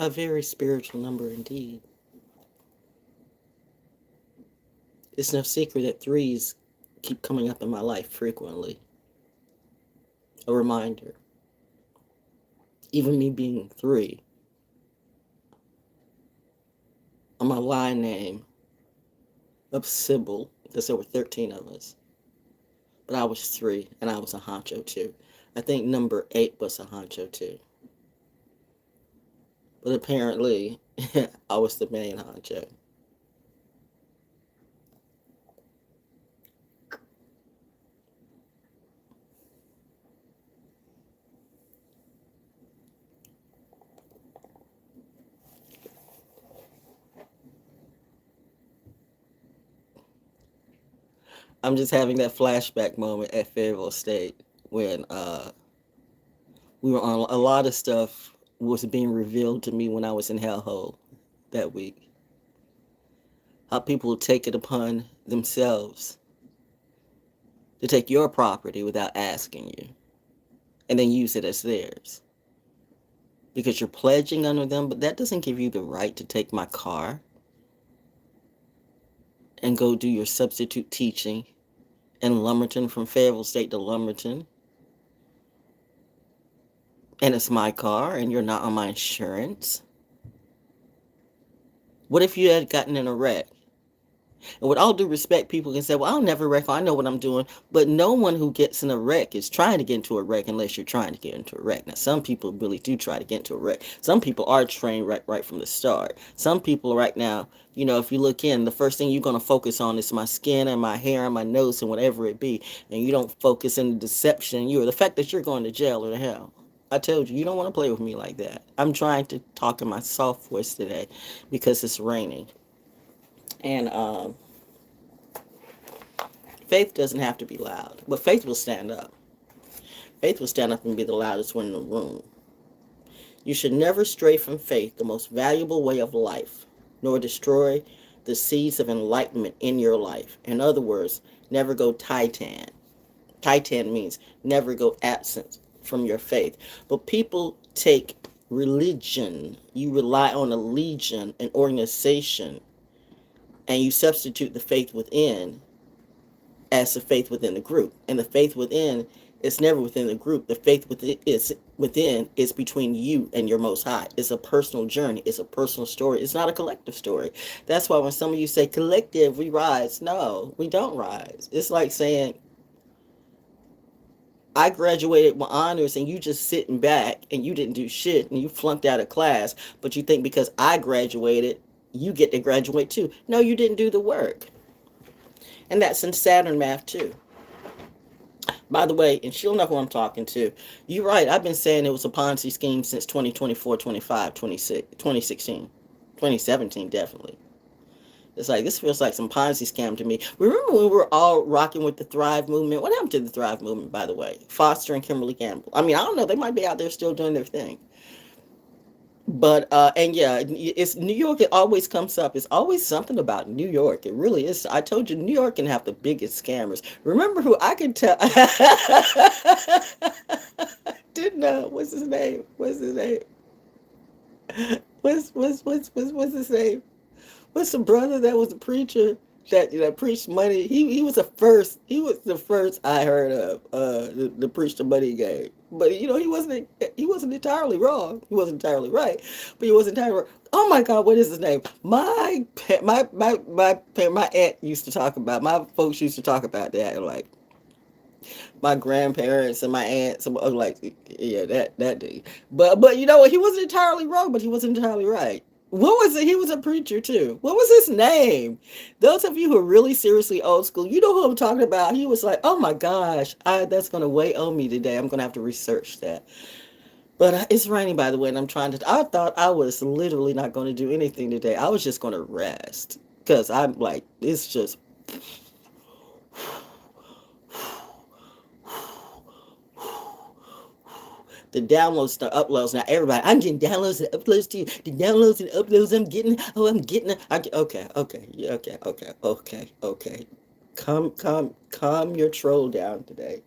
A very spiritual number indeed. It's no secret that threes keep coming up in my life frequently. A reminder. Even me being three, on my line name of Sybil, because there were 13 of us. But I was three, and I was a honcho too. I think number 8 was a honcho too. But apparently, I was the main honcho. I'm just having that flashback moment at Fayetteville State when we were on a lot of stuff was being revealed to me when I was in Hellhole that week. How people take it upon themselves to take your property without asking you and then use it as theirs because you're pledging under them, but that doesn't give you the right to take my car and go do your substitute teaching in Lumberton from Fayetteville State to Lumberton. And it's my car and you're not on my insurance. What if you had gotten in a wreck? And with all due respect, people can say, well, I'll never wreck. I know what I'm doing. But no one who gets in a wreck is trying to get into a wreck unless you're trying to get into a wreck. Now, some people really do try to get into a wreck. Some people are trained right from the start. Some people right now, if you look in, the first thing you're going to focus on is my skin and my hair and my nose and whatever it be. And you don't focus in the deception. The fact that you're going to jail or to hell. I told you, you don't want to play with me like that. I'm trying to talk in my soft voice today because it's raining. And faith doesn't have to be loud, but faith will stand up. Faith will stand up and be the loudest one in the room. You should never stray from faith, the most valuable way of life, nor destroy the seeds of enlightenment in your life. In other words, never go Titan. Titan means never go absent from your faith. But people take religion. You rely on a legion, an organization, and you substitute the faith within as the faith within the group. And the faith within is never within the group. The faith within is between you and your Most High. It's a personal journey. It's a personal story. It's not a collective story. That's why when some of you say collective, we rise. No, we don't rise. It's like saying, I graduated with honors and you just sitting back and you didn't do shit and you flunked out of class, but you think because I graduated, you get to graduate too. No, you didn't do the work. And that's in Saturn math too. By the way, and she'll know who I'm talking to. You're right. I've been saying it was a Ponzi scheme since 2024, 25, 26, 2016, 2017, definitely. It's like, this feels like some Ponzi scam to me. Remember when we were all rocking with the Thrive movement? What happened to the Thrive movement, by the way? Foster and Kimberly Campbell. I mean, I don't know. They might be out there still doing their thing. But, and yeah, it's New York. It always comes up. It's always something about New York. It really is. I told you, New York can have the biggest scammers. Remember who I can tell? Didn't know. What's his name? What's his name? What's his name? What's the brother that was a preacher that preached money? He was the first. He was the first I heard of the preach the money game. But he wasn't entirely wrong. He wasn't entirely right, but he wasn't entirely wrong. Oh my God, what is his name? My aunt used to talk about. My folks used to talk about that. Like my grandparents and my aunts, I was like, yeah, that dude. But you know what? He wasn't entirely wrong, but he wasn't entirely right. What was it? He was a preacher too. What was his name? Those of you who are really seriously old school, you know who I'm talking about. He was like, oh my gosh, that's going to weigh on me today. I'm going to have to research that. But it's raining, by the way, and I thought I was literally not going to do anything today. I was just going to rest because I'm like, it's just. The downloads, the uploads. Now everybody, I'm getting downloads and uploads too. The downloads and uploads I'm getting. Okay, yeah, okay. Calm your troll down today.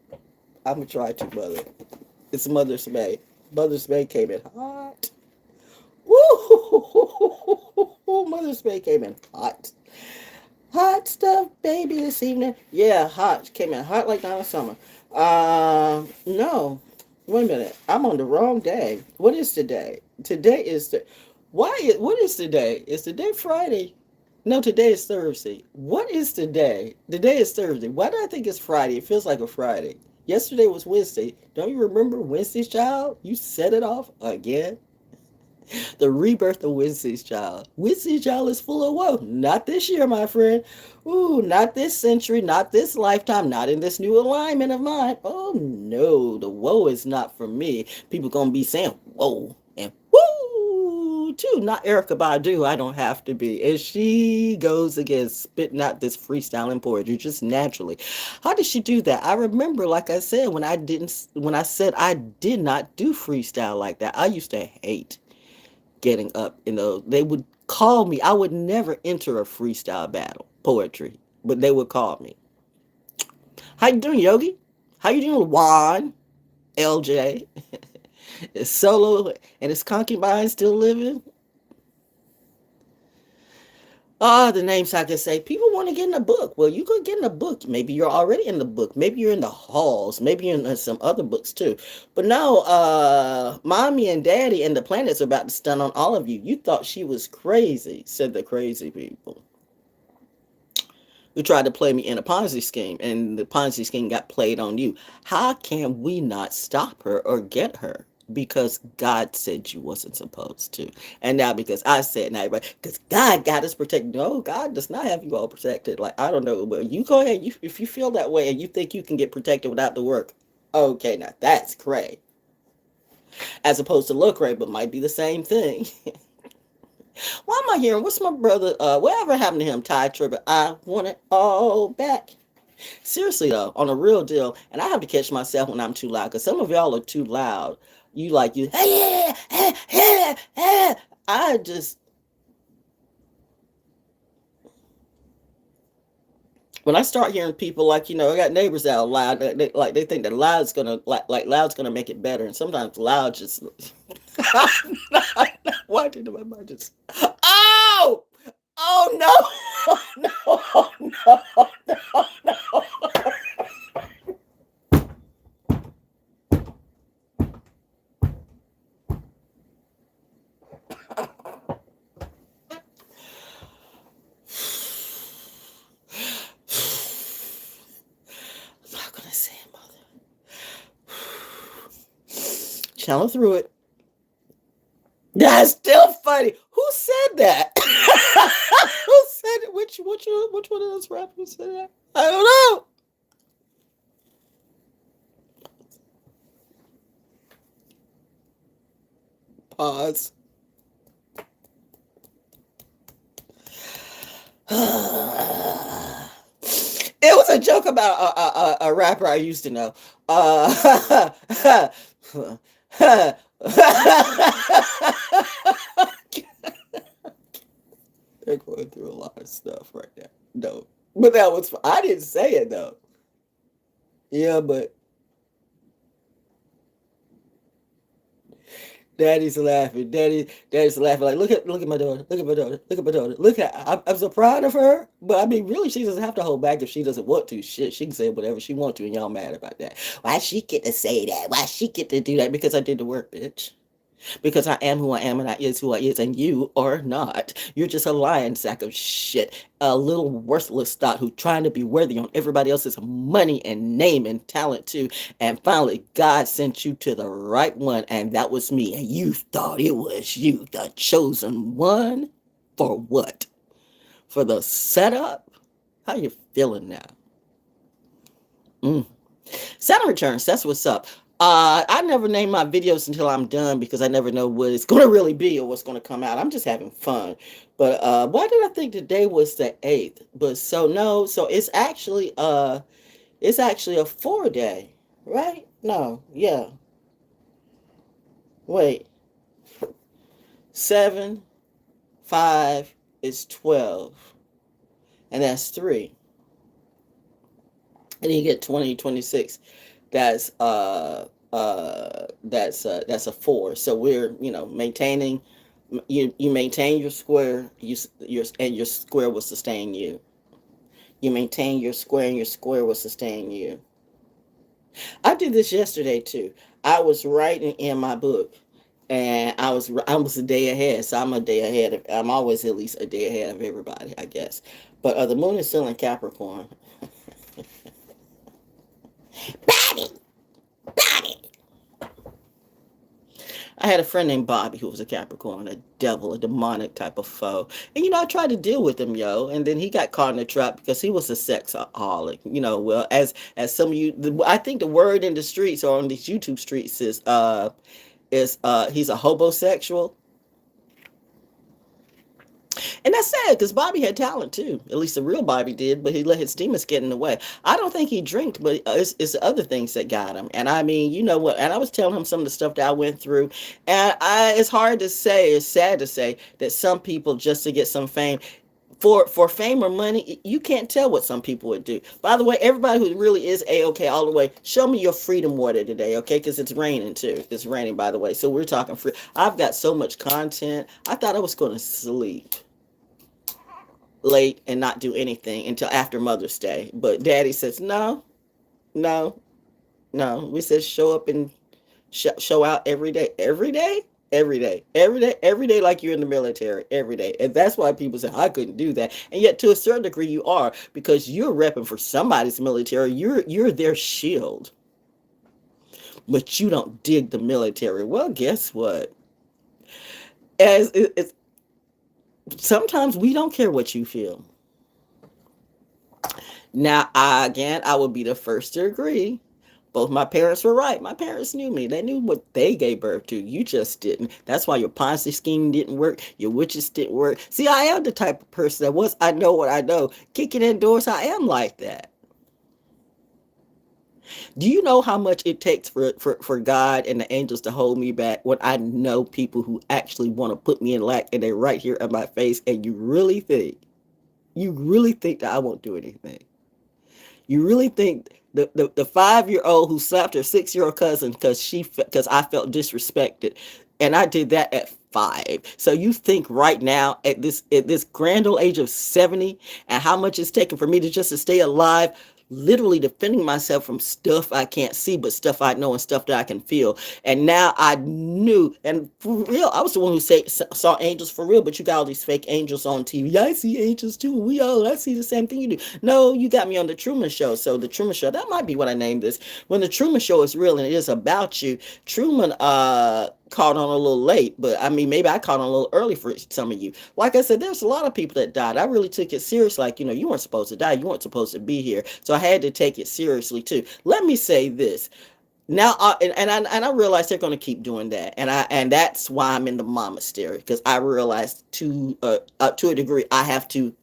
I'm gonna try to, mother. It's Mother's Day. Mother's Day came in hot. Woo! Mother's Day came in hot. Hot stuff, baby, this evening. Yeah, hot. Came in hot like Donna Summer. No. Wait a minute. I'm on the wrong day. What is today? Today is the. What is today? Is today Friday? No, today is Thursday. What is today? Today is Thursday. Why do I think it's Friday? It feels like a Friday. Yesterday was Wednesday. Don't you remember Wednesday's Child? You set it off again. The rebirth of Wednesday's Child. Wednesday's Child is full of woe. Not this year, my friend. Ooh, not this century, not this lifetime, not in this new alignment of mine. Oh no, the woe is not for me. People gonna be saying whoa and woo too. Not Erica Badu. I don't have to be. And she goes again, spitting out this freestyling poetry just naturally. How did she do that? I remember, like I said, when I said I did not do freestyle like that. I used to hate getting up in those. They would call me. I would never enter a freestyle battle, poetry, but they would call me. How you doing, Yogi? How you doing, Juan? LJ? Is Solo and his concubine still living? The names I can say. People want to get in the book. Well, you could get in the book. Maybe you're already in the book. Maybe you're in the halls. Maybe you're in some other books too. But no, mommy and daddy and the planets are about to stun on all of you. You thought she was crazy, said the crazy people who tried to play me in a Ponzi scheme, and the Ponzi scheme got played on you. How can we not stop her or get her? Because God said you wasn't supposed to. And now because I said, now everybody, because God got us protected. No, God does not have you all protected. Like, I don't know, but you go ahead. If you feel that way and you think you can get protected without the work, okay, now that's cray. As opposed to look cray, but might be the same thing. Why am I hearing? What's my brother? Whatever happened to him? Ty Tribbett. I want it all back. Seriously though, on a real deal, and I have to catch myself when I'm too loud because some of y'all are too loud. I just when I start hearing people like I got neighbors out loud. They think that loud's gonna loud's gonna make it better, and sometimes loud just. Why did my mind just? Oh! Oh no! Oh no! Oh no! Oh no! I'm not gonna say it, mother. Channel through it. That's still funny. Who said that? Who said it? Which one of those rappers said that? I don't know. Pause. It was a joke about a rapper I used to know. They're going through a lot of stuff right now. No, but that was I didn't say it though. Yeah, but Daddy's laughing. Daddy's laughing. Like, look at my daughter. Look at my daughter. Look at my daughter. Look at. I'm so proud of her. But I mean, really, she doesn't have to hold back if she doesn't want to. Shit, she can say whatever she wants to, and y'all mad about that. Why she get to say that? Why she get to do that? Because I did the work, bitch. Because I am who I am and I is who I is and you are not. You're just a lying sack of shit. A little worthless thought who trying to be worthy on everybody else's money and name and talent too. And finally, God sent you to the right one, and that was me. And you thought it was you, the chosen one? For what? For the setup? How you feeling now? Saturn returns. That's what's up. I never name my videos until I'm done because I never know what it's going to really be or what's going to come out. I'm just having fun. But why did I think today was the 8th? But so no, so it's actually a 4-day, right? No, yeah. Wait. 7, 5 is 12. And that's 3. And you get 20, 26. That's a 4. So we're maintaining You maintain your square, and your square will sustain you. You maintain your square, and your square will sustain you. I did this yesterday too. I was writing in my book, and I was a day ahead. So I'm a day ahead. I'm always at least a day ahead of everybody, I guess. But the moon is still in Capricorn. Bobby, Bobby. I had a friend named Bobby who was a Capricorn, a devil, a demonic type of foe. And I tried to deal with him, yo. And then he got caught in a trap because he was a sexaholic. Well, as some of you, I think the word in the streets or on these YouTube streets is he's a hobosexual. And that's sad because Bobby had talent too. At least the real Bobby did, but he let his demons get in the way. I don't think he drank, but it's other things that got him. And I mean, you know what? And I was telling him some of the stuff that I went through. And it's hard to say, it's sad to say that some people, just to get some fame, for fame or money, you can't tell what some people would do. By the way, everybody who really is A-OK all the way, show me your freedom water today, okay? Because it's raining too. It's raining, by the way. So we're talking free. I've got so much content. I thought I was going to sleep late and not do anything until after Mother's Day. But Daddy says, no, no, no. We said show up and show out every day. Every day? Every day. Every day. Every day like you're in the military. Every day. And that's why people say, I couldn't do that. And yet to a certain degree you are, because you're repping for somebody's military. You're their shield. But you don't dig the military. Well, guess what? As it's sometimes we don't care what you feel. Now, I would be the first to agree. Both my parents were right. My parents knew me. They knew what they gave birth to. You just didn't. That's why your Ponzi scheme didn't work. Your witches didn't work. See, I am the type of person that once I know what I know, kicking indoors, I am like that. Do you know how much it takes for God and the angels to hold me back when I know people who actually want to put me in lack and they're right here at my face, and you really think that I won't do anything? You really think the 5-year-old who slapped her 6-year-old cousin because I felt disrespected, and I did that at 5. So you think right now at this grand old age of 70, and how much it's taken for me to stay alive, literally defending myself from stuff I can't see, but stuff I know and stuff that I can feel. And now I knew, and for real, I was the one who saw angels for real, but you got all these fake angels on TV. I see angels too. I see the same thing you do. No, you got me on the Truman Show. So the Truman Show, that might be what I named this. When the Truman Show is real and it is about you, Truman caught on a little late, but I mean, maybe I caught on a little early for some of you. Like I said, there's a lot of people that died. I really took it serious. Like, you weren't supposed to die. You weren't supposed to be here. So I had to take it seriously too. Let me say this. Now, I realize they're going to keep doing that, and that's why I'm in the monastery, because I realized to a degree I have to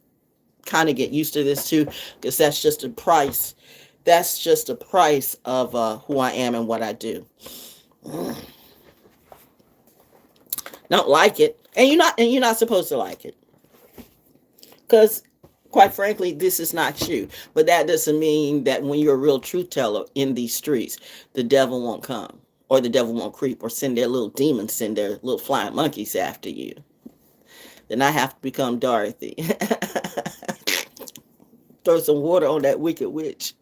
kind of get used to this too, because that's just a price. That's just a price of who I am and what I do. Don't like it, and you're not supposed to like it, because quite frankly, this is not you. But that doesn't mean that when you're a real truth teller in these streets, the devil won't come, or the devil won't creep, or send their little demons, send their little flying monkeys after you. Then I have to become Dorothy. Throw some water on that wicked witch,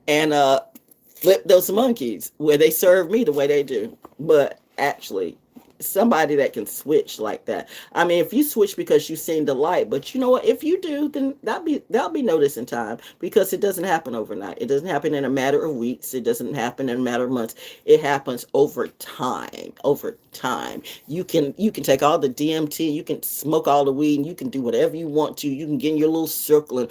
and flip those monkeys where they serve me the way they do. But actually, somebody that can switch like that. I mean, if you switch because you seen the light, but you know what? If you do, then that'll be noticed in time, because it doesn't happen overnight. It doesn't happen in a matter of weeks. It doesn't happen in a matter of months. It happens over time. Over time, you can take all the DMT, you can smoke all the weed, and you can do whatever you want to. You can get in your little circle and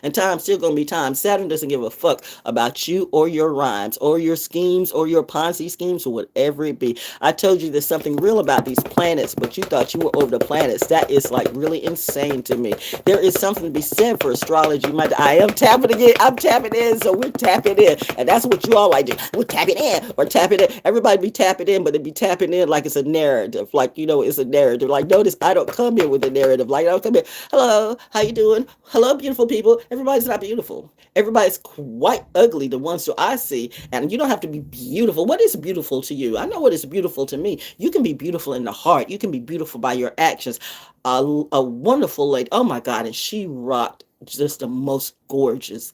and time's still gonna be time. Saturn doesn't give a fuck about you or your rhymes or your schemes or your Ponzi schemes or whatever it be. I told you there's something real about these planets, but you thought you were over the planets. That is like really insane to me. There is something to be said for astrology. I am tapping again. I'm tapping in, so we're tapping in, and that's what you all like to do. We're tapping in or tapping in. Everybody be tapping in, but they be tapping in like it's a narrative. Like, it's a narrative. Like, notice I don't come here with a narrative. Like, I don't come here, hello, how you doing? Hello, beautiful people. Everybody's not beautiful. Everybody's quite ugly. The ones what I see. And you don't have to be beautiful. What is beautiful to you? I know what is beautiful to me. You can be beautiful in the heart. You can be beautiful by your actions. A wonderful lady. Oh my God. And she rocked just the most gorgeous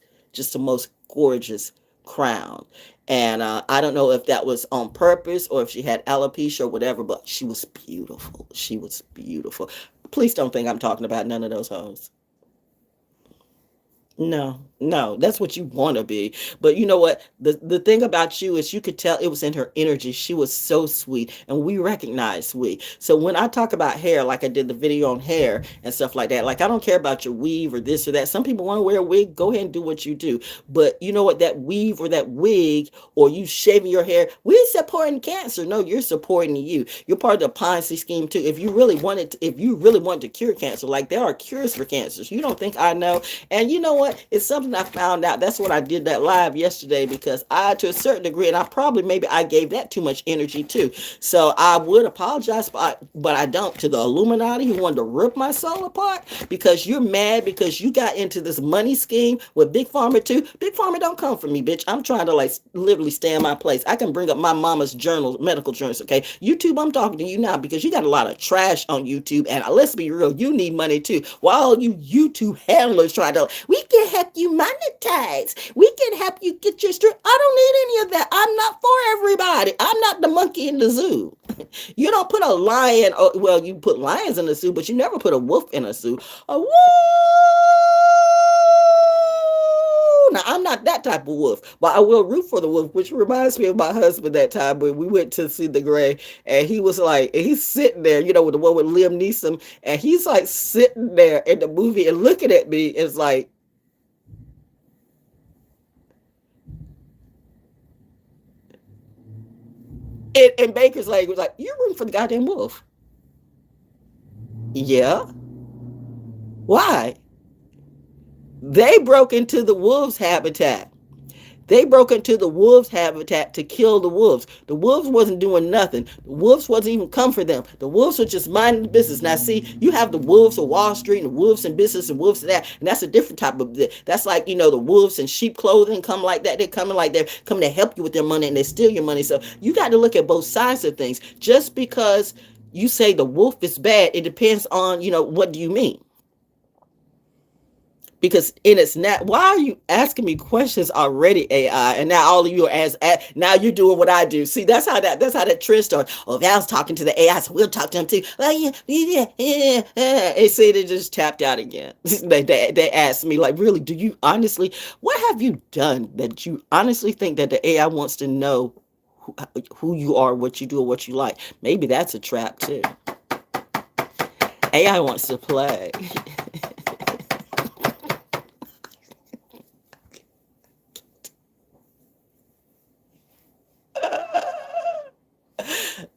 crown. And I don't know if that was on purpose or if she had alopecia or whatever, but she was beautiful. She was beautiful. Please don't think I'm talking about none of those hoes. No, no, that's what you want to be. But you know what? The thing about you is you could tell it was in her energy. She was so sweet, and we recognize sweet. So when I talk about hair, like I did the video on hair and stuff like that, like I don't care about your weave or this or that. Some people want to wear a wig. Go ahead and do what you do. But you know what? That weave or that wig or you shaving your hair, we're supporting cancer. No, you're supporting you. You're part of the Ponzi scheme too. If you really wanted to cure cancer, like there are cures for cancers. You don't think I know? And you know what? It's something I found out. That's what I did that live yesterday because to a certain degree, and maybe I gave that too much energy too. So I would apologize, but I don't, to the Illuminati who wanted to rip my soul apart because you're mad because you got into this money scheme with Big Pharma too. Big Pharma don't come for me, bitch. I'm trying to like literally stay in my place. I can bring up my mama's journals, medical journals, okay? YouTube, I'm talking to you now because you got a lot of trash on YouTube, and let's be real, you need money too. While you YouTube handlers try to, we can help you monetize. We can help you get your stream. I don't need any of that. I'm not for everybody. I'm not the monkey in the zoo. You don't put a lion, well, you put lions in a zoo, but you never put a wolf in a zoo. A wolf. Now, I'm not that type of wolf, but I will root for the wolf, which reminds me of my husband that time when we went to see The Gray, and he was like, and he's sitting there, you know, with the one with Liam Neeson, and he's like sitting there in the movie and looking at me. It's like, and Baker's like, was like, you're rooting for the goddamn wolf. Yeah. Why? They broke into the wolves' habitat. They broke into the wolves' habitat to kill the wolves. The wolves wasn't doing nothing. The wolves wasn't even come for them. The wolves were just minding the business. Now, see, you have the wolves of Wall Street and the wolves in business and wolves of that, and that's a different type of. That's like, you know, the wolves in sheep clothing come like that. They're coming like they're coming to help you with their money and they steal your money. So you got to look at both sides of things. Just because you say the wolf is bad, it depends on, you know, what do you mean? Because in its net, why are you asking me questions already, AI? And now all of you are now you're doing what I do. See, that's how that trend started. Oh, Val's talking to the AI, so we'll talk to him too. Well, yeah. And see, they just tapped out again. They asked me, like, really, do you honestly, what have you done that you honestly think that the AI wants to know who you are, what you do, or what you like? Maybe that's a trap too. AI wants to play.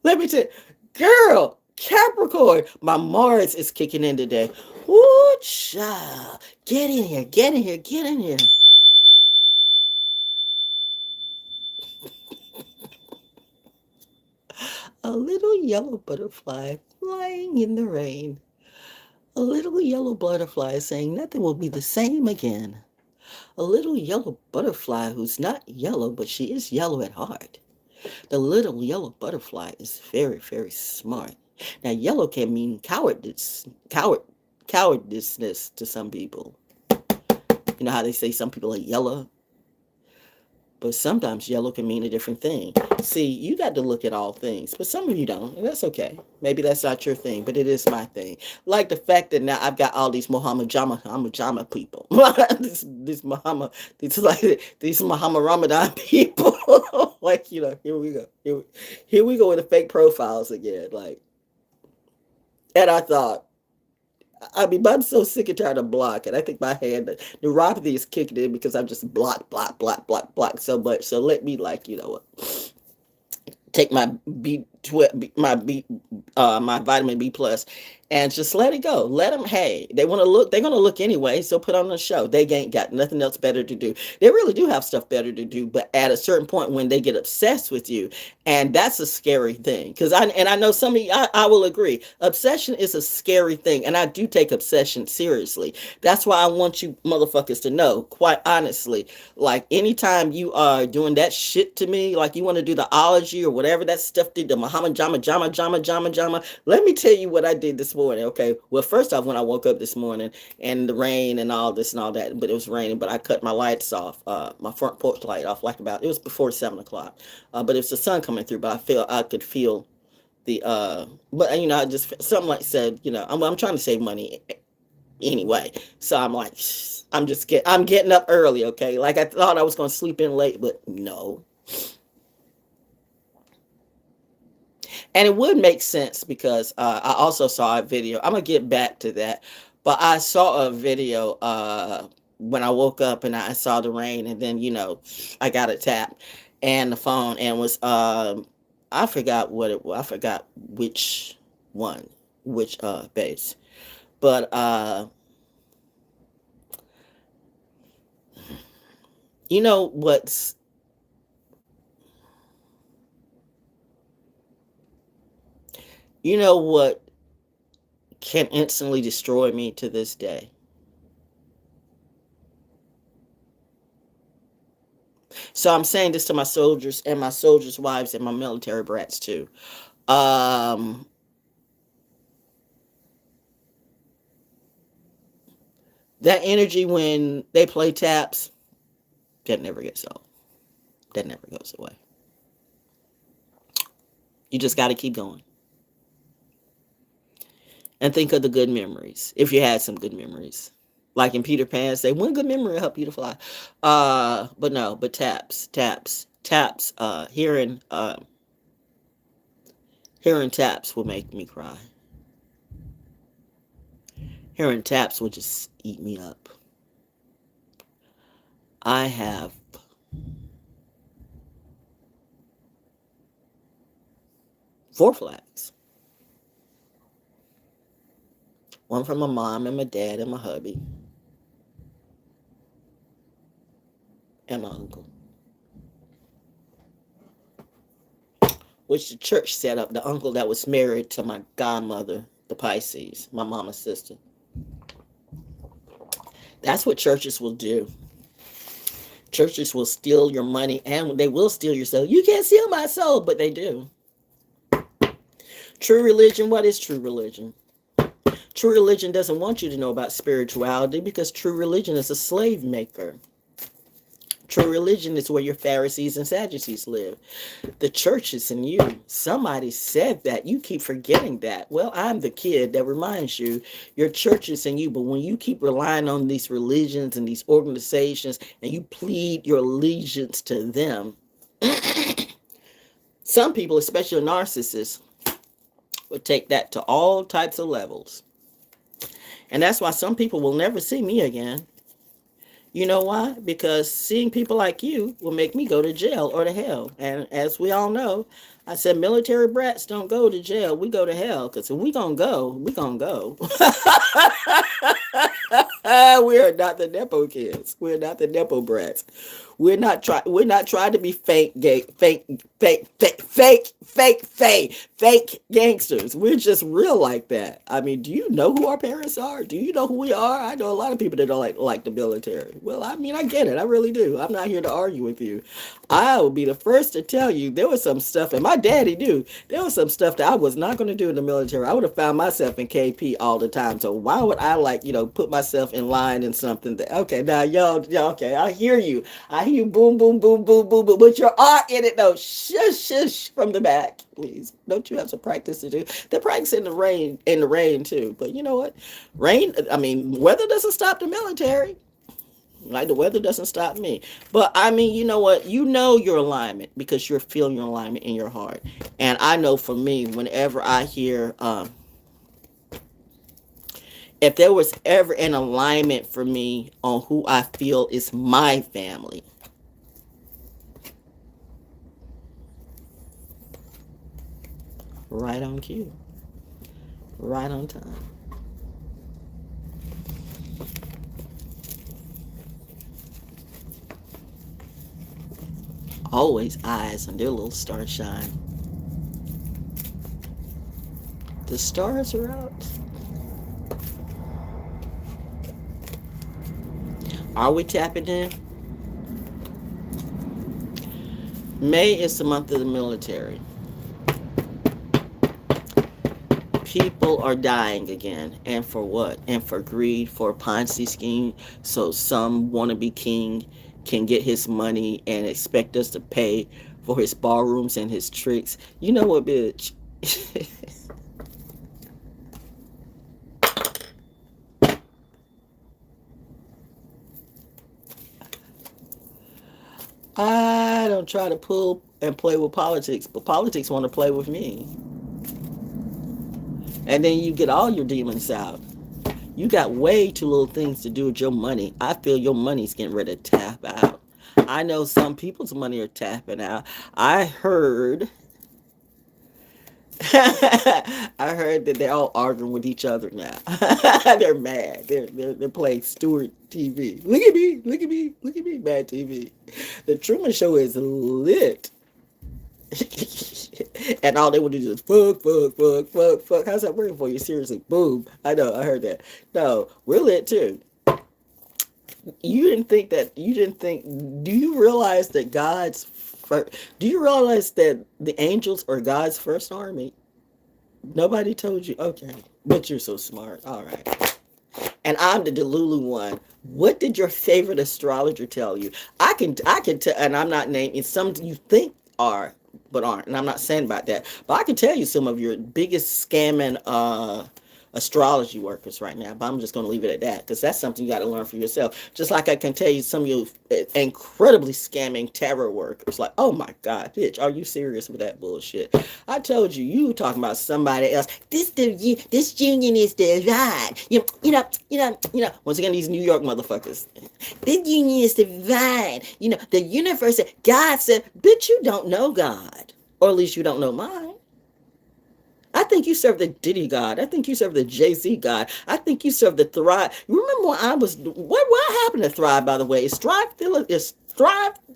Let me tell you, girl, Capricorn, my Mars is kicking in today. Ooh, child. Get in here, get in here, get in here. A little yellow butterfly flying in the rain. A little yellow butterfly saying nothing will be the same again. A little yellow butterfly who's not yellow, but she is yellow at heart. The little yellow butterfly is very, very smart. Now, yellow can mean cowardice to some people. You know how they say some people are yellow? But sometimes yellow can mean a different thing. See, you got to look at all things, but some of you don't, and that's okay. Maybe that's not your thing, but it is my thing. Like the fact that now I've got all these Muhammad Jama people, these Muhammad Ramadan people. Like, you know, here we go, here we go with the fake profiles again. Like, and I thought, I mean, I'm so sick and tired of blocking. I think my hand, the neuropathy is kicking in because I'm just block so much. So let me, like, you know, take my my vitamin B plus, and just let it go. Let them. Hey, they want to look. They're gonna look anyway. So put on the show. They ain't got nothing else better to do. They really do have stuff better to do. But at a certain point, when they get obsessed with you, and that's a scary thing. Because I know some of you. I will agree. Obsession is a scary thing, and I do take obsession seriously. That's why I want you motherfuckers to know, quite honestly, like anytime you are doing that shit to me, like you want to do the ology or whatever that stuff did, the Muhammad Jama. Let me tell you what I did this morning. Okay. Well, first off, when I woke up this morning and the rain and all this and all that, but it was raining, but I cut my lights off, my front porch light off like it was before 7 o'clock. But it was the sun coming through, but I could feel the, but I just, something like said, I'm trying to save money anyway. So I'm like, I'm getting up early, okay? Like I thought I was going to sleep in late, but no. And it would make sense because I also saw a video. I'm going to get back to that. But I saw a video when I woke up and I saw the rain, and then, I got a tap and the phone, and was, I forgot what it was. I forgot which one, which base. But you know what's what can instantly destroy me to this day? So I'm saying this to my soldiers and my soldiers' wives and my military brats too. That energy when they play taps, that never gets old. That never goes away. You just got to keep going. And think of the good memories, if you had some good memories. Like in Peter Pan, say, one good memory will help you to fly. But taps. Hearing taps will make me cry. Hearing taps will just eat me up. I have four flags. One from my mom and my dad and my hubby and my uncle, which the church set up. The uncle that was married to my godmother, the Pisces, my mama's sister. That's what churches will do. Churches will steal your money, and they will steal your soul. You can't steal my soul, but they do. True religion, what is true religion? True religion doesn't want you to know about spirituality because true religion is a slave maker. True religion is where your Pharisees and Sadducees live. The church is in you. Somebody said that. You keep forgetting that. Well, I'm the kid that reminds you your church is in you. But when you keep relying on these religions and these organizations and you plead your allegiance to them, some people, especially narcissists, would take that to all types of levels. And that's why some people will never see me again. You know why? Because seeing people like you will make me go to jail or to hell. And as we all know, I said military brats don't go to jail. We go to hell. Because if we going to go, we going to go. We are not the Nepo kids. We're not the Nepo brats. We're not trying to be fake gangsters. We're just real like that. I mean, do you know who our parents are? Do you know who we are? I know a lot of people that don't like the military. Well, I mean, I get it. I really do. I'm not here to argue with you. I will be the first to tell you there was some stuff, and my daddy knew there was some stuff that I was not going to do in the military. I would have found myself in KP all the time. So why would I put myself in line in something that, okay, now y'all, okay, I hear you. I hear you boom, boom, boom, boom, boom, boom, but you're all in it though. Shush from the back, please. Don't you have some practice to do? They're practicing in the rain too. But you know what? Weather doesn't stop the military. Like the weather doesn't stop me. But I mean, you know what? You know your alignment because you're feeling your alignment in your heart. And I know for me, whenever I hear, if there was ever an alignment for me on who I feel is my family, Right on cue. Right on time. Always eyes on their little starshine. The stars are out. Are we tapping in? May is the month of the military. People are dying again. And for what? And for greed, for a Ponzi scheme. So some wannabe king can get his money and expect us to pay for his ballrooms and his tricks. You know what, bitch? I don't try to pull and play with politics, but politics want to play with me. And then you get all your demons out. You got way too little things to do with your money. I feel your money's getting ready to tap out. I know some people's money are tapping out. I heard I heard that they're all arguing with each other now. They're mad. They're playing Stewart TV. Look at me, look at me, look at me, Mad TV. The Truman Show is lit. And all they want to do is fuck, fuck, fuck, fuck, fuck. How's that working for you? Seriously, boom. I know, I heard that. No, we're lit too. You didn't think that, do you realize that do you realize that the angels are God's first army? Nobody told you? Okay, but you're so smart. All right. And I'm the Delulu one. What did your favorite astrologer tell you? I can tell, and I'm not naming some you think are, but aren't. And I'm not saying about that. But I can tell you some of your biggest scamming astrology workers right now. But I'm just going to leave it at that because that's something you got to learn for yourself. Just like I can tell you some of you incredibly scamming tarot workers. Like, oh my God, bitch, are you serious with that bullshit? I told you, you talking about somebody else. This union is divine. You know. Once again, these New York motherfuckers. This union is divine. You know, the universe, God said, bitch, you don't know God. Or at least you don't know mine. I think you serve the Diddy God. I think you serve the Jay-Z God. I think you serve the Thrive. You remember when I was, what happened to Thrive, by the way? Is Thrive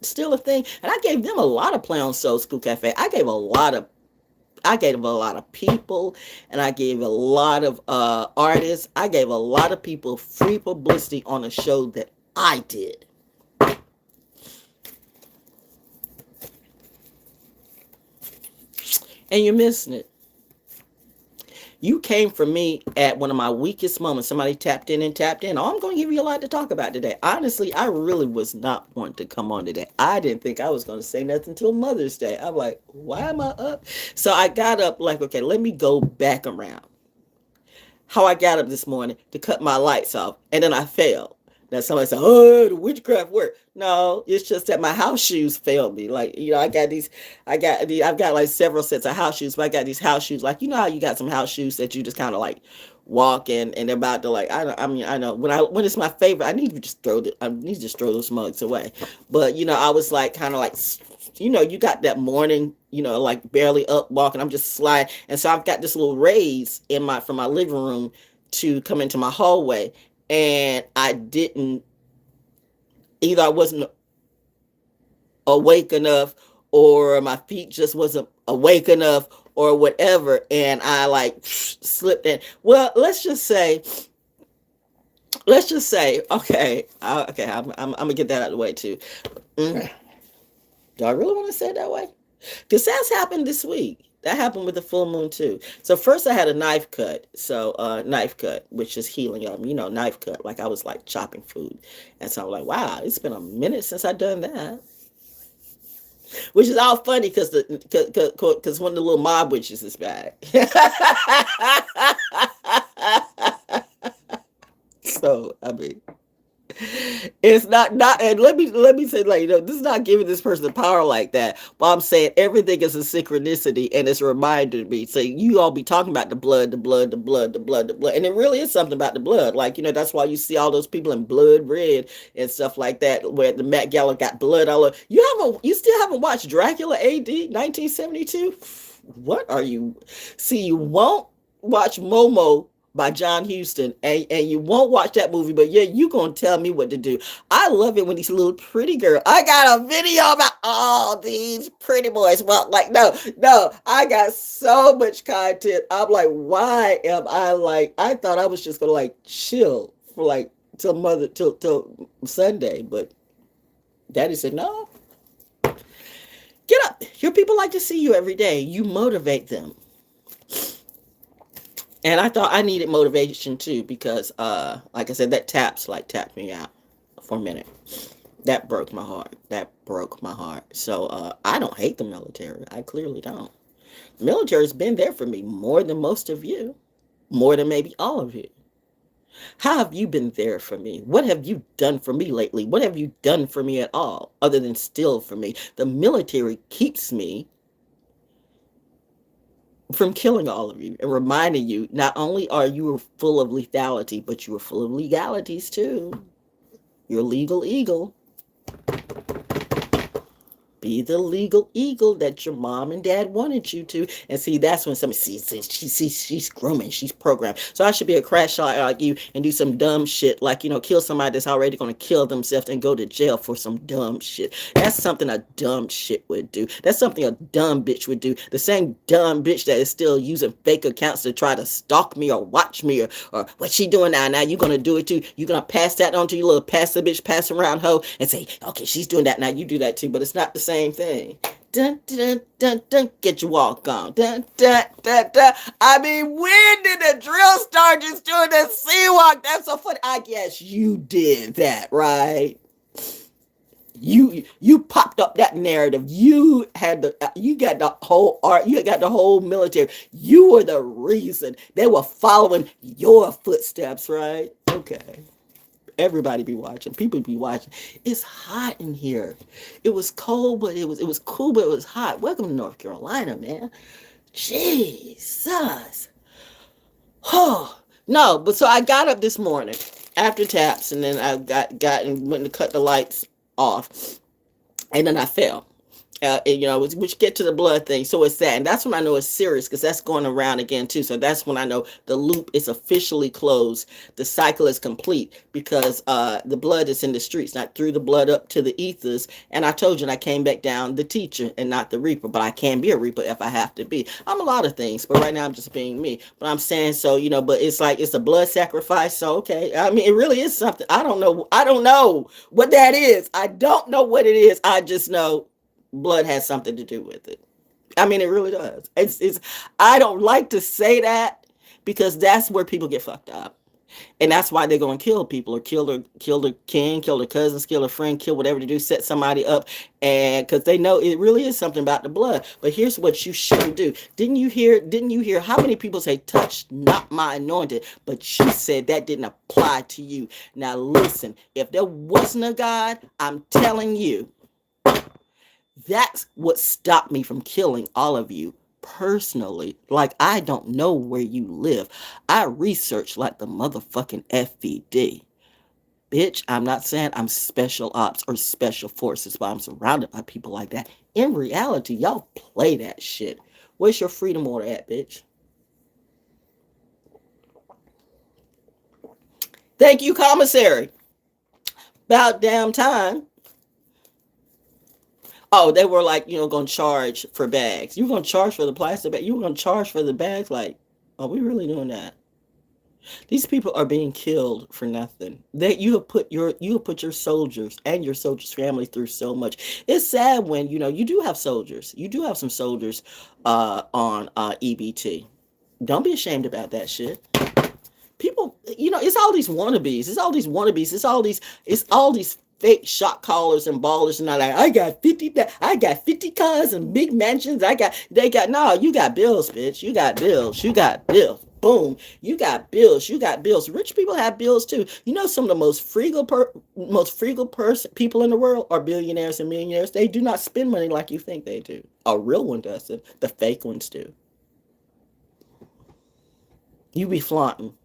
still a thing? And I gave them a lot of play on Soul School Cafe. I gave a lot of people, and I gave a lot of artists. I gave a lot of people free publicity on a show that I did. And you're missing it. You came for me at one of my weakest moments. Somebody tapped in. Oh, I'm going to give you a lot to talk about today. Honestly, I really was not wanting to come on today. I didn't think I was going to say nothing until Mother's Day. I'm like, why am I up? So I got up like, okay, let me go back around. How I got up this morning to cut my lights off, and then I fell. Now somebody said, oh, the witchcraft work. No, it's just that my house shoes failed me. Like, you know, I've got like several sets of house shoes, but I got these house shoes. Like, you know how you got some house shoes that you just kind of like walk in and they're about to like, I know when it's my favorite, I need to just throw those mugs away. But, you know, I was like, kind of like, you know, you got that morning, you know, like barely up walking. I'm just sliding. And so I've got this little raise from my living room to come into my hallway. And I wasn't awake enough, or my feet just wasn't awake enough, or whatever. And I like slipped in. Well, let's just say, okay, I'm gonna get that out of the way too. Do I really want to say it that way? Because that's happened this week. That happened with the full moon too. So first I had a knife cut. So knife cut, which is healing. You know, knife cut. Like I was like chopping food. And so I'm like, wow, it's been a minute since I've done that. Which is all funny because one of the little mob witches is back. So, I mean, it's not, and let me say, like, you know, this is not giving this person power like that, but I'm saying everything is a synchronicity, and it's a reminder to me. So you all be talking about the blood, and it really is something about the blood. Like, you know, that's why you see all those people in blood red and stuff like that, where the Met Gala got blood all over. You still haven't watched Dracula AD 1972? What are you? See, you won't watch Momo by John Huston, and you won't watch that movie, but yeah, you gonna tell me what to do. I love it when these little pretty girls. I got a video about all these pretty boys. Well, like no, I got so much content. I'm like, why am I like? I thought I was just gonna like chill for like till Sunday, but Daddy said no. Get up. Your people like to see you every day. You motivate them. And I thought I needed motivation too because like I said, that tapped me out for a minute. That broke my heart. That broke my heart. So I don't hate the military. I clearly don't. The military's been there for me more than most of you. More than maybe all of you. How have you been there for me? What have you done for me lately? What have you done for me at all other than still for me? The military keeps me from killing all of you and reminding you not only are you full of lethality, but you are full of legalities too. You're a legal eagle. Be the legal eagle that your mom and dad wanted you to. And see, that's when somebody sees she's grooming, she's programmed. So I should be a crash shot like you and do some dumb shit, like, kill somebody that's already going to kill themselves and go to jail for some dumb shit. That's something a dumb shit would do. That's something a dumb bitch would do. The same dumb bitch that is still using fake accounts to try to stalk me or watch me or what's she doing now? Now you going to do it too. You going to pass that on to your little passive bitch, pass around hoe and say, okay, she's doing that. Now you do that too, but it's not the same thing. Dun, dun, dun, dun, get your walk on. Dun, dun, dun, dun. I mean, when did the drill start just doing the sea walk? That's so funny. I guess you did that, right? You popped up that narrative. You got the whole art. You got the whole military. You were the reason they were following your footsteps, right? Okay. Everybody be watching. People be watching. It's hot in here. It was cold, but it was cool, but it was hot. Welcome to North Carolina, man. Jesus. Oh no, but so I got up this morning after taps, and then I got and went to cut the lights off, and then I fell. Which get to the blood thing. So it's that. And that's when I know it's serious because that's going around again too. So that's when I know the loop is officially closed. The cycle is complete because the blood is in the streets. And I threw the blood up to the ethers. And I told you, and I came back down the teacher and not the reaper. But I can be a reaper if I have to be. I'm a lot of things. But right now I'm just being me. But I'm saying so, but it's like it's a blood sacrifice. So, okay. I mean, it really is something. I don't know what that is. I don't know what it is. I just know blood has something to do with it. I mean, it really does. It's I don't like to say that because that's where people get fucked up. And that's why they're going to kill people or kill their kin, kill their cousins, kill a friend, kill whatever to do, set somebody up. And because they know it really is something about the blood. But here's what you shouldn't do. Didn't you hear how many people say, touch not my anointed? But you said that didn't apply to you. Now listen, if there wasn't a God, I'm telling you, that's what stopped me from killing all of you personally. Like, I don't know where you live. I research like the motherfucking FVD. Bitch, I'm not saying I'm special ops or special forces, but I'm surrounded by people like that. In reality, y'all play that shit. Where's your freedom order at, bitch? Thank you, commissary. About damn time. Oh, they were like, going to charge for bags. You were going to charge for the plastic bag. You were going to charge for the bags. Like, are we really doing that? These people are being killed for nothing. You have put your soldiers and your soldiers' family through so much. It's sad when you do have soldiers. You do have some soldiers on EBT. Don't be ashamed about that shit. People, it's all these wannabes. It's all these fake shot callers and ballers and all that. I got 50 cars and big mansions. No, you got bills, bitch. You got bills. Boom. You got bills. Rich people have bills too. Some of the most frugal people in the world are billionaires and millionaires. They do not spend money like you think they do. A real one doesn't. The fake ones do. You be flaunting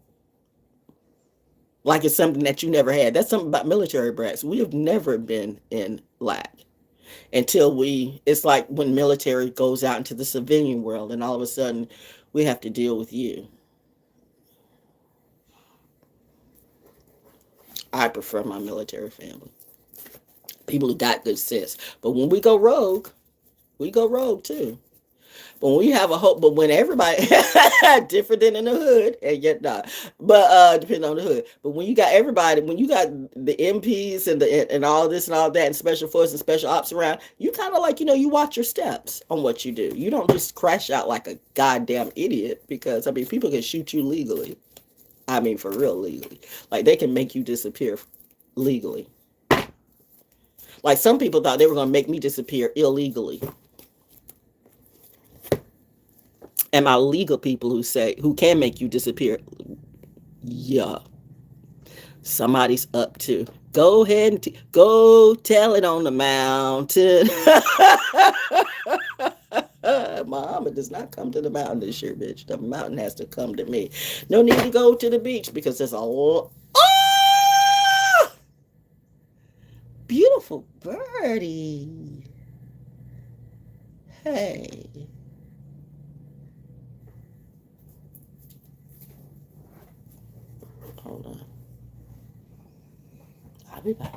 like it's something that you never had. That's something about military brats. We have never been in lack. until it's like when military goes out into the civilian world and all of a sudden we have to deal with you. I prefer my military family. People who got good sense. But when we go rogue too. But when we have a hope, but when everybody different than in the hood, and yet not, but depending on the hood. But when you got everybody, when you got the MPs and all this and all that, and special forces and special ops around, you kind of like you watch your steps on what you do. You don't just crash out like a goddamn idiot because people can shoot you legally. For real legally, like they can make you disappear legally. Like some people thought they were gonna make me disappear illegally. And my legal people who can make you disappear, yeah, somebody's up to. Go ahead and go tell it on the mountain. Muhammad does not come to the mountain this year, bitch. The mountain has to come to me. No need to go to the beach because there's a beautiful birdie. Hey. Hold on. I'll be back.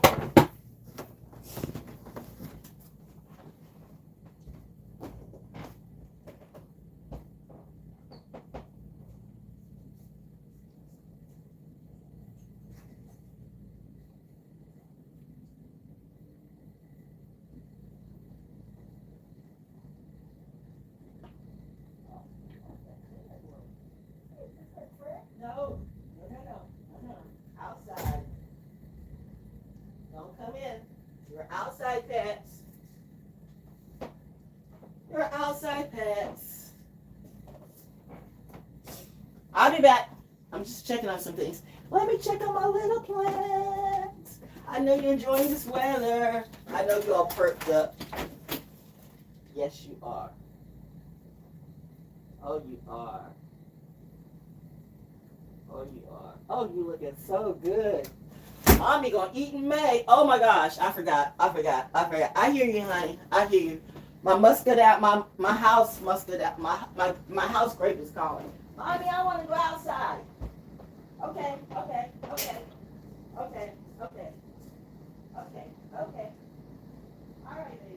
No. Outside. Don't come in. You're outside pets. You're outside pets. I'll be back. I'm just checking on some things. Let me check on my little plants. I know you're enjoying this weather. I know you're all perked up. Yes, you are. Oh, you are. Oh, you are. Oh, you looking so good. Mommy gonna eat in May. Oh my gosh, I forgot. I hear you, honey. I hear you. My muscadine, my house muscadine, my house grape is calling. Mommy, I want to go outside. Okay. All right, baby.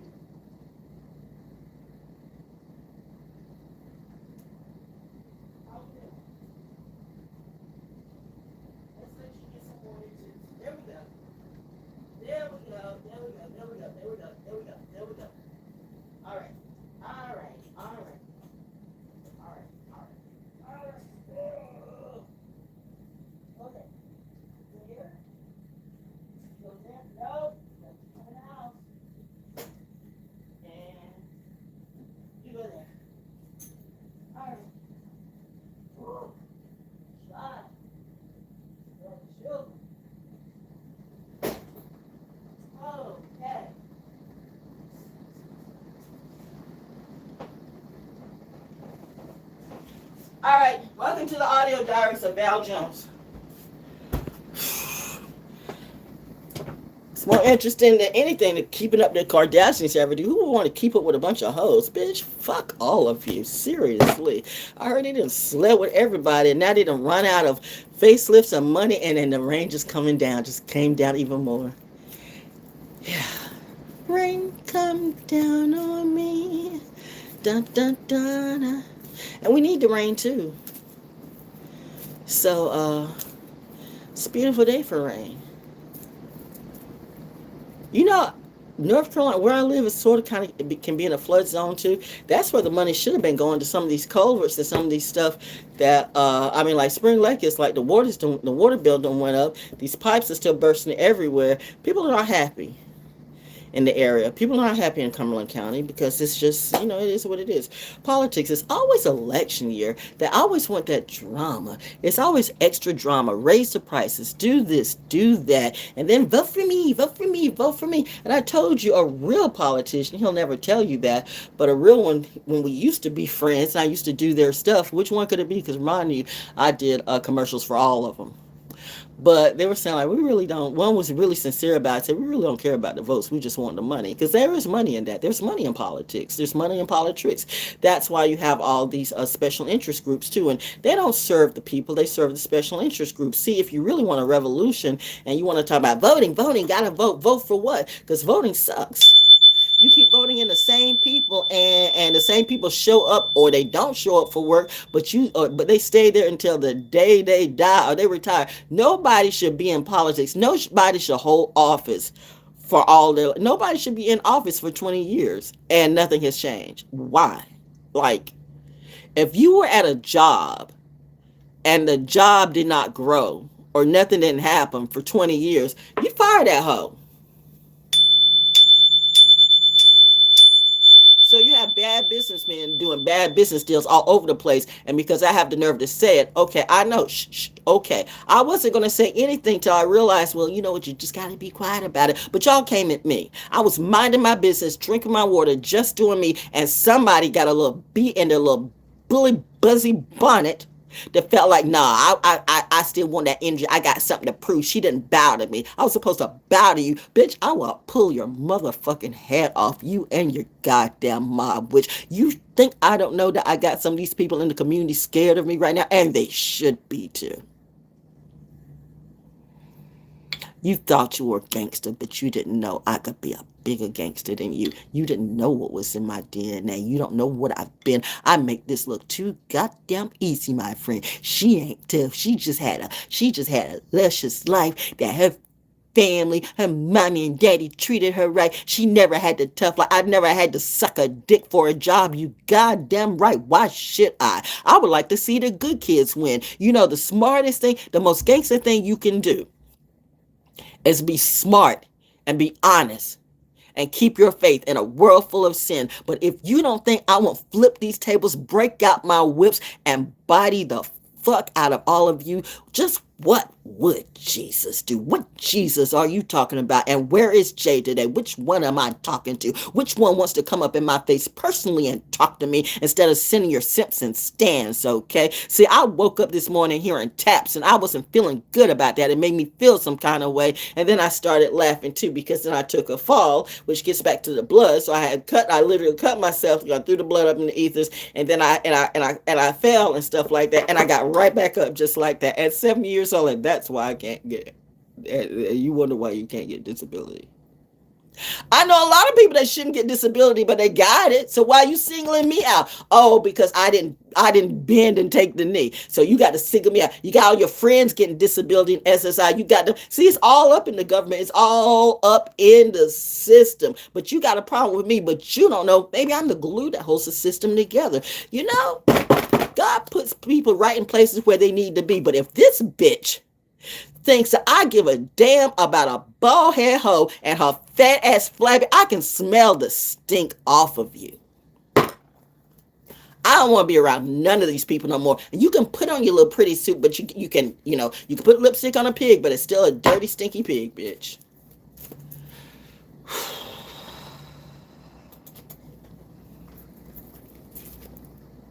All right, welcome to the audio diaries of Val Jones. It's more interesting than anything to keeping up the Kardashians ever do. Who would want to keep up with a bunch of hoes? Bitch, fuck all of you. Seriously. I heard they done slept with everybody and now they done run out of facelifts and money and then the rain just coming down. Just came down even more. Yeah. Rain come down on me. Dun dun dun. And we need the rain too. So, it's a beautiful day for rain. North Carolina, where I live, is sort of kind of can be in a flood zone too. That's where the money should have been going to some of these culverts and some of these stuff that like Spring Lake is like the water bill done went up. These pipes are still bursting everywhere. People are not happy in the area. People are not happy in Cumberland County because it's just, it is what it is. Politics is always election year. They always want that drama. It's always extra drama. Raise the prices. Do this, do that. And then vote for me, vote for me, vote for me. And I told you, a real politician, he'll never tell you that, but a real one, when we used to be friends, and I used to do their stuff, which one could it be? Because remind you, I did commercials for all of them. But they were saying like, we really don't. One was really sincere about it. Said, we really don't care about the votes. We just want the money, because there is money in that. There's money in politics. There's money in politics. That's why you have all these special interest groups too, and they don't serve the people. They serve the special interest groups. See, if you really want a revolution and you want to talk about voting, gotta vote. Vote for what? Because voting sucks. You keep voting in the same people, and the same people show up or they don't show up for work, but they stay there until the day they die or they retire. Nobody should be in politics. Nobody should hold office for all their. Nobody should be in office for 20 years and nothing has changed. Why? Like, if you were at a job and the job did not grow or nothing didn't happen for 20 years, you fire that hoe. So you have bad businessmen doing bad business deals all over the place. And because I have the nerve to say it, okay, I know, okay. I wasn't going to say anything till I realized, well, you know what, you just got to be quiet about it. But y'all came at me. I was minding my business, drinking my water, just doing me. And somebody got a little bee in their little bully buzzy bonnet that felt like, nah, I still want that energy. I got something to prove. She didn't bow to me. I was supposed to bow to you. Bitch, I will pull your motherfucking head off, you and your goddamn mob. Which, you think I don't know that I got some of these people in the community scared of me right now? And they should be too. You thought you were a gangster, but you didn't know I could be a bigger gangster than you. You didn't know what was in my DNA. You don't know what I've been. I make this look too goddamn easy, my friend. She ain't tough. She just had a luscious life that her family, her mommy and daddy treated her right. She never had the tough life. I never had to suck a dick for a job. You goddamn right. Why should I? I would like to see the good kids win. You know, the smartest thing, the most gangster thing you can do is be smart and be honest and keep your faith in a world full of sin. But if you don't think I won't flip these tables, break out my whips, and body the fuck out of all of you, just what would Jesus do? What Jesus are you talking about? And where is Jay today? Which one am I talking to? Which one wants to come up in my face personally and talk to me instead of sending your Simpson stands, okay? See, I woke up this morning hearing taps and I wasn't feeling good about that. It made me feel some kind of way. And then I started laughing too, because then I took a fall, which gets back to the blood. So I literally cut myself, threw the blood up in the ethers, and then I fell and stuff like that. And I got right back up just like that at 70 years old. And that's why I can't get it. You wonder why you can't get disability. I know a lot of people that shouldn't get disability, but they got it. So why are you singling me out? Oh, because I didn't bend and take the knee. So you got to single me out. You got all your friends getting disability and SSI. You got to see, it's all up in the government. It's all up in the system. But you got a problem with me, but you don't know. Maybe I'm the glue that holds the system together. You know, God puts people right in places where they need to be. But if this bitch thinks that I give a damn about a bald head hoe and her fat ass flabby, I can smell the stink off of you. I don't want to be around none of these people no more. And you can put on your little pretty suit, but you can put lipstick on a pig, but it's still a dirty, stinky pig, bitch.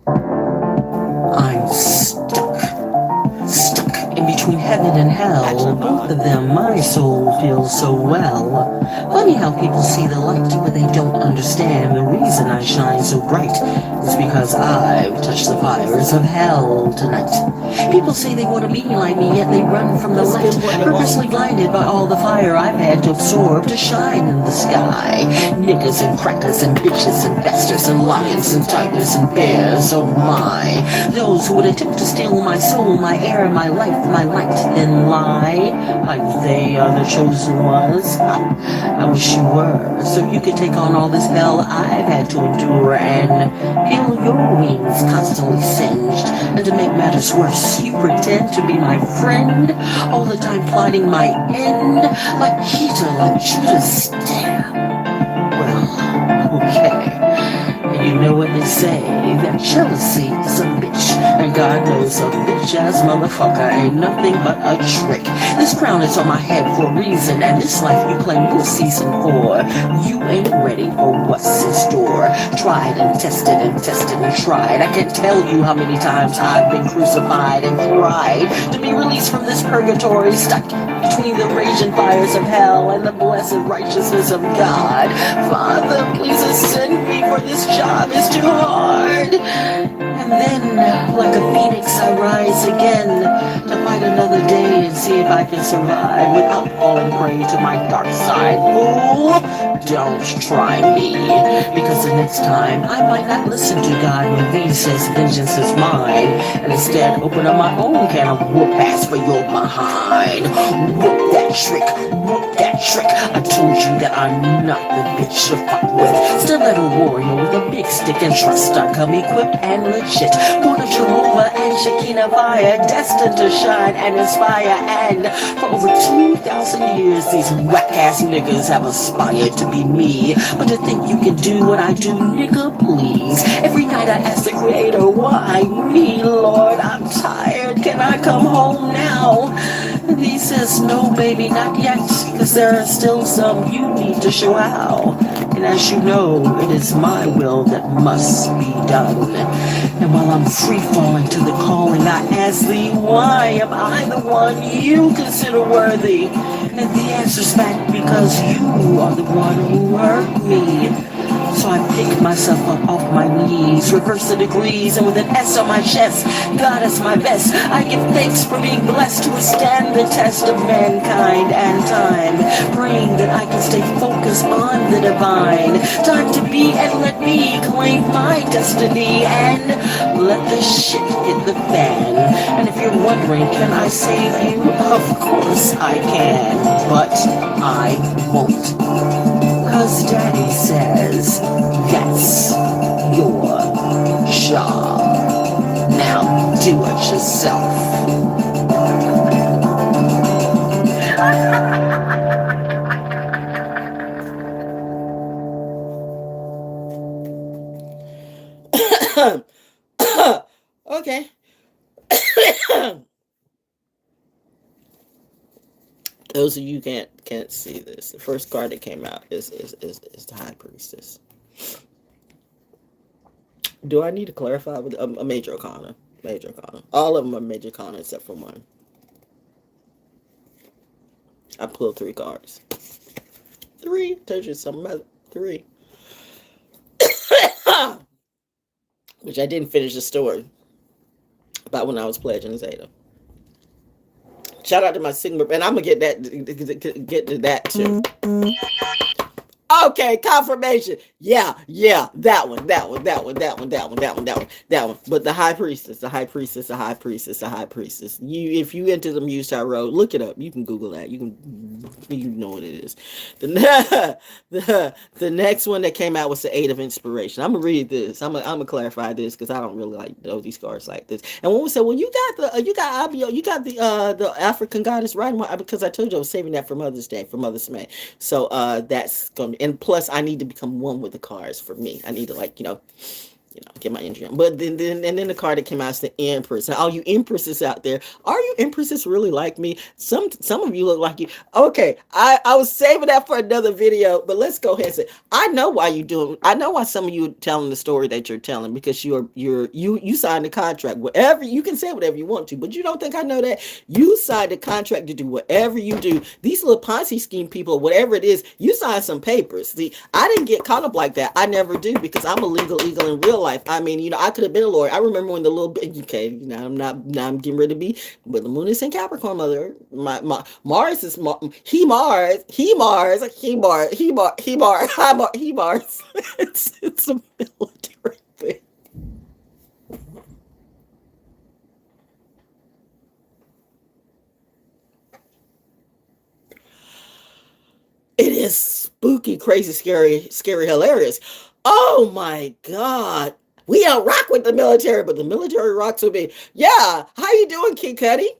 I'm stuck in between heaven and hell. Both of them, my soul feels so well. Funny how people see the light, but they don't understand the reason I shine so bright. It's because I've touched the fires of hell tonight. People say they want to be like me, yet they run from the light, purposely blinded by all the fire I've had to absorb to shine in the sky. Niggas and crackers and bitches and bastards and lions and tigers and bears, oh my. Those who would attempt to steal my soul, my air, my life, my light, then lie. Like they are the chosen ones. I wish you were, so you could take on all this hell I've had to endure and feel your wings constantly singed. And to make matters worse, you pretend to be my friend, all the time plotting my end, like Peter, like Judas. Damn. Well, okay. You know what they say, that jealousy is a bitch, and God knows a bitch-ass motherfucker ain't nothing but a trick. The This crown is on my head for a reason, and this life you claim you're season for. You ain't ready for what's in store. Tried and tested and tested and tried. I can't tell you how many times I've been crucified and cried to be released from this purgatory, stuck between the raging fires of hell and the blessed righteousness of God. Father, please ascend me, for this job is too hard. And then, like a phoenix, I rise again to fight another day and see if I can survive without falling prey to my dark side. Fool, don't try me, because the next time I might not listen to God when He says vengeance is mine, and instead open up my own can of whoop ass for your behind. Whoop that trick, whoop that trick. I told you that I'm not the bitch to fuck with. Stiletto warrior with a big stick and trust. I come equipped and legit. Born of Jehovah and Shekinah fire, destined to shine and inspire. And for over 2,000 years, these whack-ass niggas have aspired to be me. But to think you can do what I do, nigga, please. Every night I ask the Creator, why me, Lord? I'm tired. Can I come home now? And He says, no, baby, not yet, because there are still some you need to show how. And as you know, it is my will that must be done. And while I'm free falling to the calling, I ask thee, why am I the one you consider worthy? And the answer's back, because you are the one who hurt me. So I pick myself up off my knees, reverse the degrees, and with an S on my chest, God is my best. I give thanks for being blessed to withstand the test of mankind and time, praying that I can stay focused on the divine. Time to be and let me claim my destiny and let the shit hit the fan. And if you're wondering, can I save you? Of course I can, but I won't. Cause Daddy says that's your job. Now do it yourself. Okay. Those of you can't see this. The first card that came out is the High Priestess. Do I need to clarify with a major arcana? Major arcana. All of them are major arcana except for one. I pulled 3 cards. 3. Told you something about 3. Which I didn't finish the story about when I was pledging Zeta. Shout out to my Sigma, and I'm gonna get to that too. Okay, confirmation. Yeah, that one. But the High Priestess. If you enter the Muse Road, look it up. You can Google that. You know what it is. The next one that came out was the Eight of Inspiration. I'm gonna read this. I'm gonna clarify this because I don't really like know these cards like this. And when we said, well, you got the African goddess right, because I told you I was saving that for Mother's Day, for Mother's May. So that's gonna be, and plus I need to become one with the cards for me. I need to get my energy on. But then the card that came out is the Empress. Now, all you Empresses out there, are you Empresses really like me? Some of you look like you. Okay, I was saving that for another video, but let's go ahead and say, I know why some of you are telling the story that you're telling, because you signed the contract. Whatever, you can say whatever you want to, but you don't think I know that? You signed the contract to do whatever you do. These little Ponzi scheme people, whatever it is, you signed some papers. See, I didn't get caught up like that. I never do, because I'm a legal eagle in real life. I mean, I could have been a lawyer. I remember when the little bit, okay, now I'm getting ready to be, but the moon is in Capricorn, mother. My Mars is he Mars. It's a military thing. It is spooky, crazy, scary, hilarious. Oh my God. We don't rock with the military, but the military rocks with me. Yeah. How you doing, King Cuddy?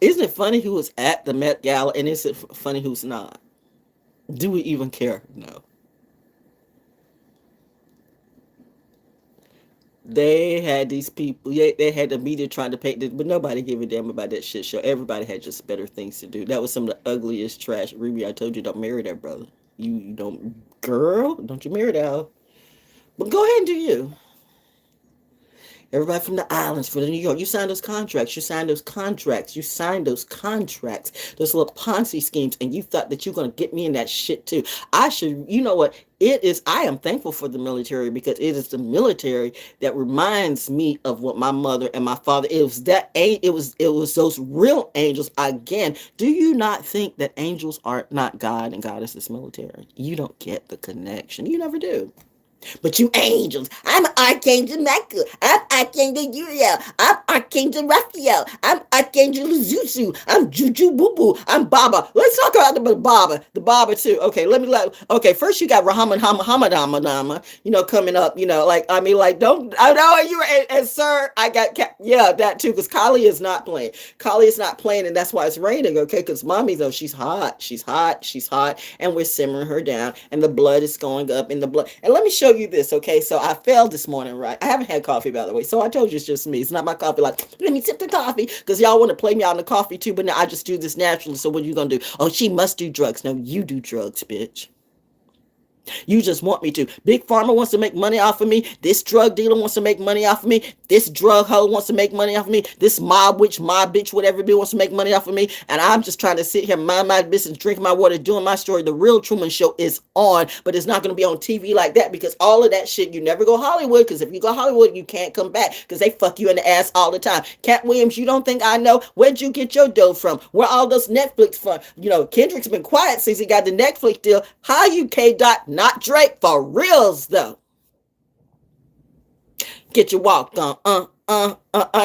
Isn't it funny who was at the Met Gala, and is it funny who's not? Do we even care? No. They had these people, yeah, they had the media trying to paint this, but nobody gave a damn about that shit show. Everybody had just better things to do. That was some of the ugliest trash. Ruby, I told you, don't marry that brother. You don't, girl, don't you marry that hoe. But go ahead and do you. Everybody from the islands, from New York, you signed those contracts. You signed those contracts. You signed those contracts. Those little Ponzi schemes, and you thought that you're gonna get me in that shit too. I should, you know what? It is. I am thankful for the military because it is the military that reminds me of what my mother and my father. It was that. It was those real angels. Again, do you not think that angels are not God and God is this military? You don't get the connection. You never do. But you angels, I'm Archangel Michael, I'm Archangel Uriel, I'm Archangel Raphael, I'm Archangel Zuzu, I'm Juju Boo Boo, I'm Baba. Let's talk about the Baba too. Okay, okay, first you got Rahama, coming up, don't, I know you, and sir, I got, yeah, that too, because Kali is not playing. Kali is not playing, and that's why it's raining, okay, because mommy, though, she's hot, and we're simmering her down, and the blood is going up in the blood, and let me show you this, okay? So I failed this morning, right? I haven't had coffee, by the way. So I told you it's just me. It's not my coffee. Like, let me sip the coffee because y'all want to play me out in the coffee too. But now I just do this naturally. So what are you gonna do? Oh, she must do drugs. No, you do drugs, bitch. You just want me to. Big Pharma wants to make money off of me. This drug dealer wants to make money off of me. This drug hoe wants to make money off of me. This mob witch, mob bitch, whatever it be wants to make money off of me. And I'm just trying to sit here, mind my business, drink my water, doing my story. The real Truman Show is on, but it's not going to be on TV like that because all of that shit, you never go Hollywood because if you go Hollywood, you can't come back because they fuck you in the ass all the time. Cat Williams, you don't think I know? Where'd you get your dough from? Where all those Netflix from? Kendrick's been quiet since he got the Netflix deal. How you K-Dot, not Drake, for reals though. Get your walk on. And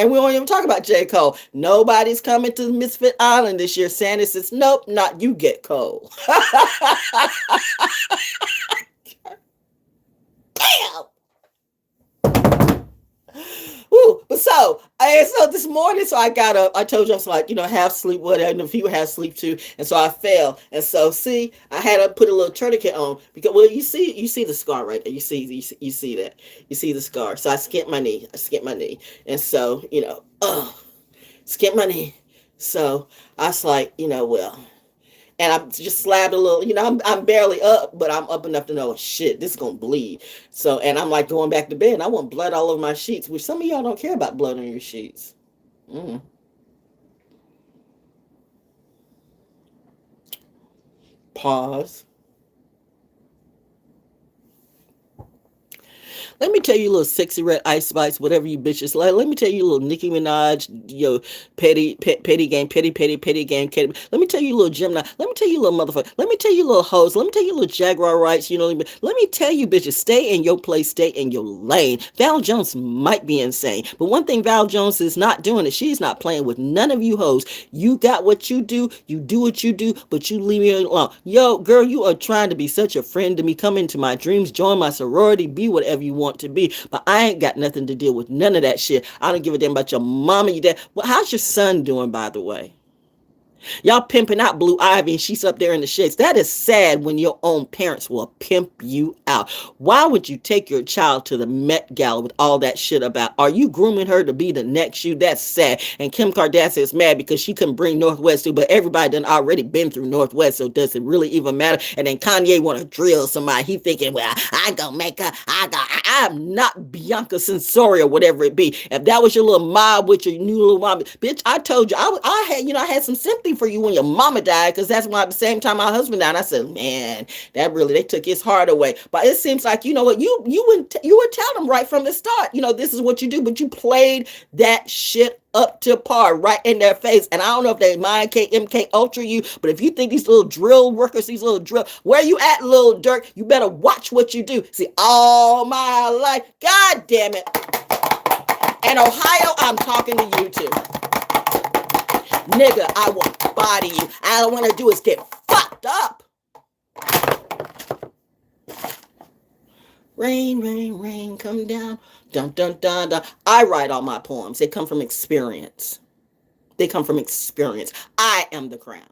we don't even talk about J. Cole. Nobody's coming to Misfit Island this year. Santa says, nope, not you, get Cole. Damn. Ooh, but so this morning, so I got up. I told you I was like, half sleep, whatever. And a few half sleep too, and so I fell. And so, see, I had to put a little tourniquet on because, well, you see the scar right there. You see that. You see the scar. So I skinned my knee. And so, skinned my knee. So I was like, well. And I just slapped a little, I'm barely up, but I'm up enough to know, shit, this is going to bleed. So, and I'm like going back to bed and I want blood all over my sheets, which some of y'all don't care about blood on your sheets. Pause. Let me tell you a little sexy red ice spice, whatever you bitches like. Let me tell you a little Nicki Minaj, petty game. Let me tell you a little Gemini. Let me tell you a little motherfucker. Let me tell you a little hoes. Let me tell you a little Jaguar rights. Let me tell you bitches, stay in your place, stay in your lane. Val Jones might be insane, but one thing Val Jones is not doing is she's not playing with none of you hoes. You got what you do what you do, but you leave me alone. Yo, girl, you are trying to be such a friend to me. Come into my dreams, join my sorority, be whatever you want to be, but I ain't got nothing to deal with none of that shit. I don't give a damn about your mama, your dad. Well, how's your son doing, by the way? Y'all pimping out Blue Ivy and she's up there in the shades. That is sad when your own parents will pimp you out. Why would you take your child to the Met Gala with all that shit about? Are you grooming her to be the next you? That's sad. And Kim Kardashian is mad because she couldn't bring Northwest too, but everybody done already been through Northwest, so does it really even matter? And then Kanye want to drill somebody. He thinking, well, I gonna make her, I'm not Bianca Censori or whatever it be. If that was your little mob with your new little mom, bitch, I told you, I had some sympathy for you when your mama died, because that's why at the same time my husband died. I said, man, that really, they took his heart away. But it seems like, you know what, you would tell them right from the start, this is what you do, but you played that shit up to par right in their face. And I don't know if they mind MK Ultra you, but if you think these little drill workers, where you at, Lil Durk, you better watch what you do. See, all my life, god damn it. And Ohio, I'm talking to you too. Nigga, I will body you. All I want to do is get fucked up. Rain, rain, rain, come down. Dun, dun, dun, dun. I write all my poems. They come from experience. They come from experience. I am the crown.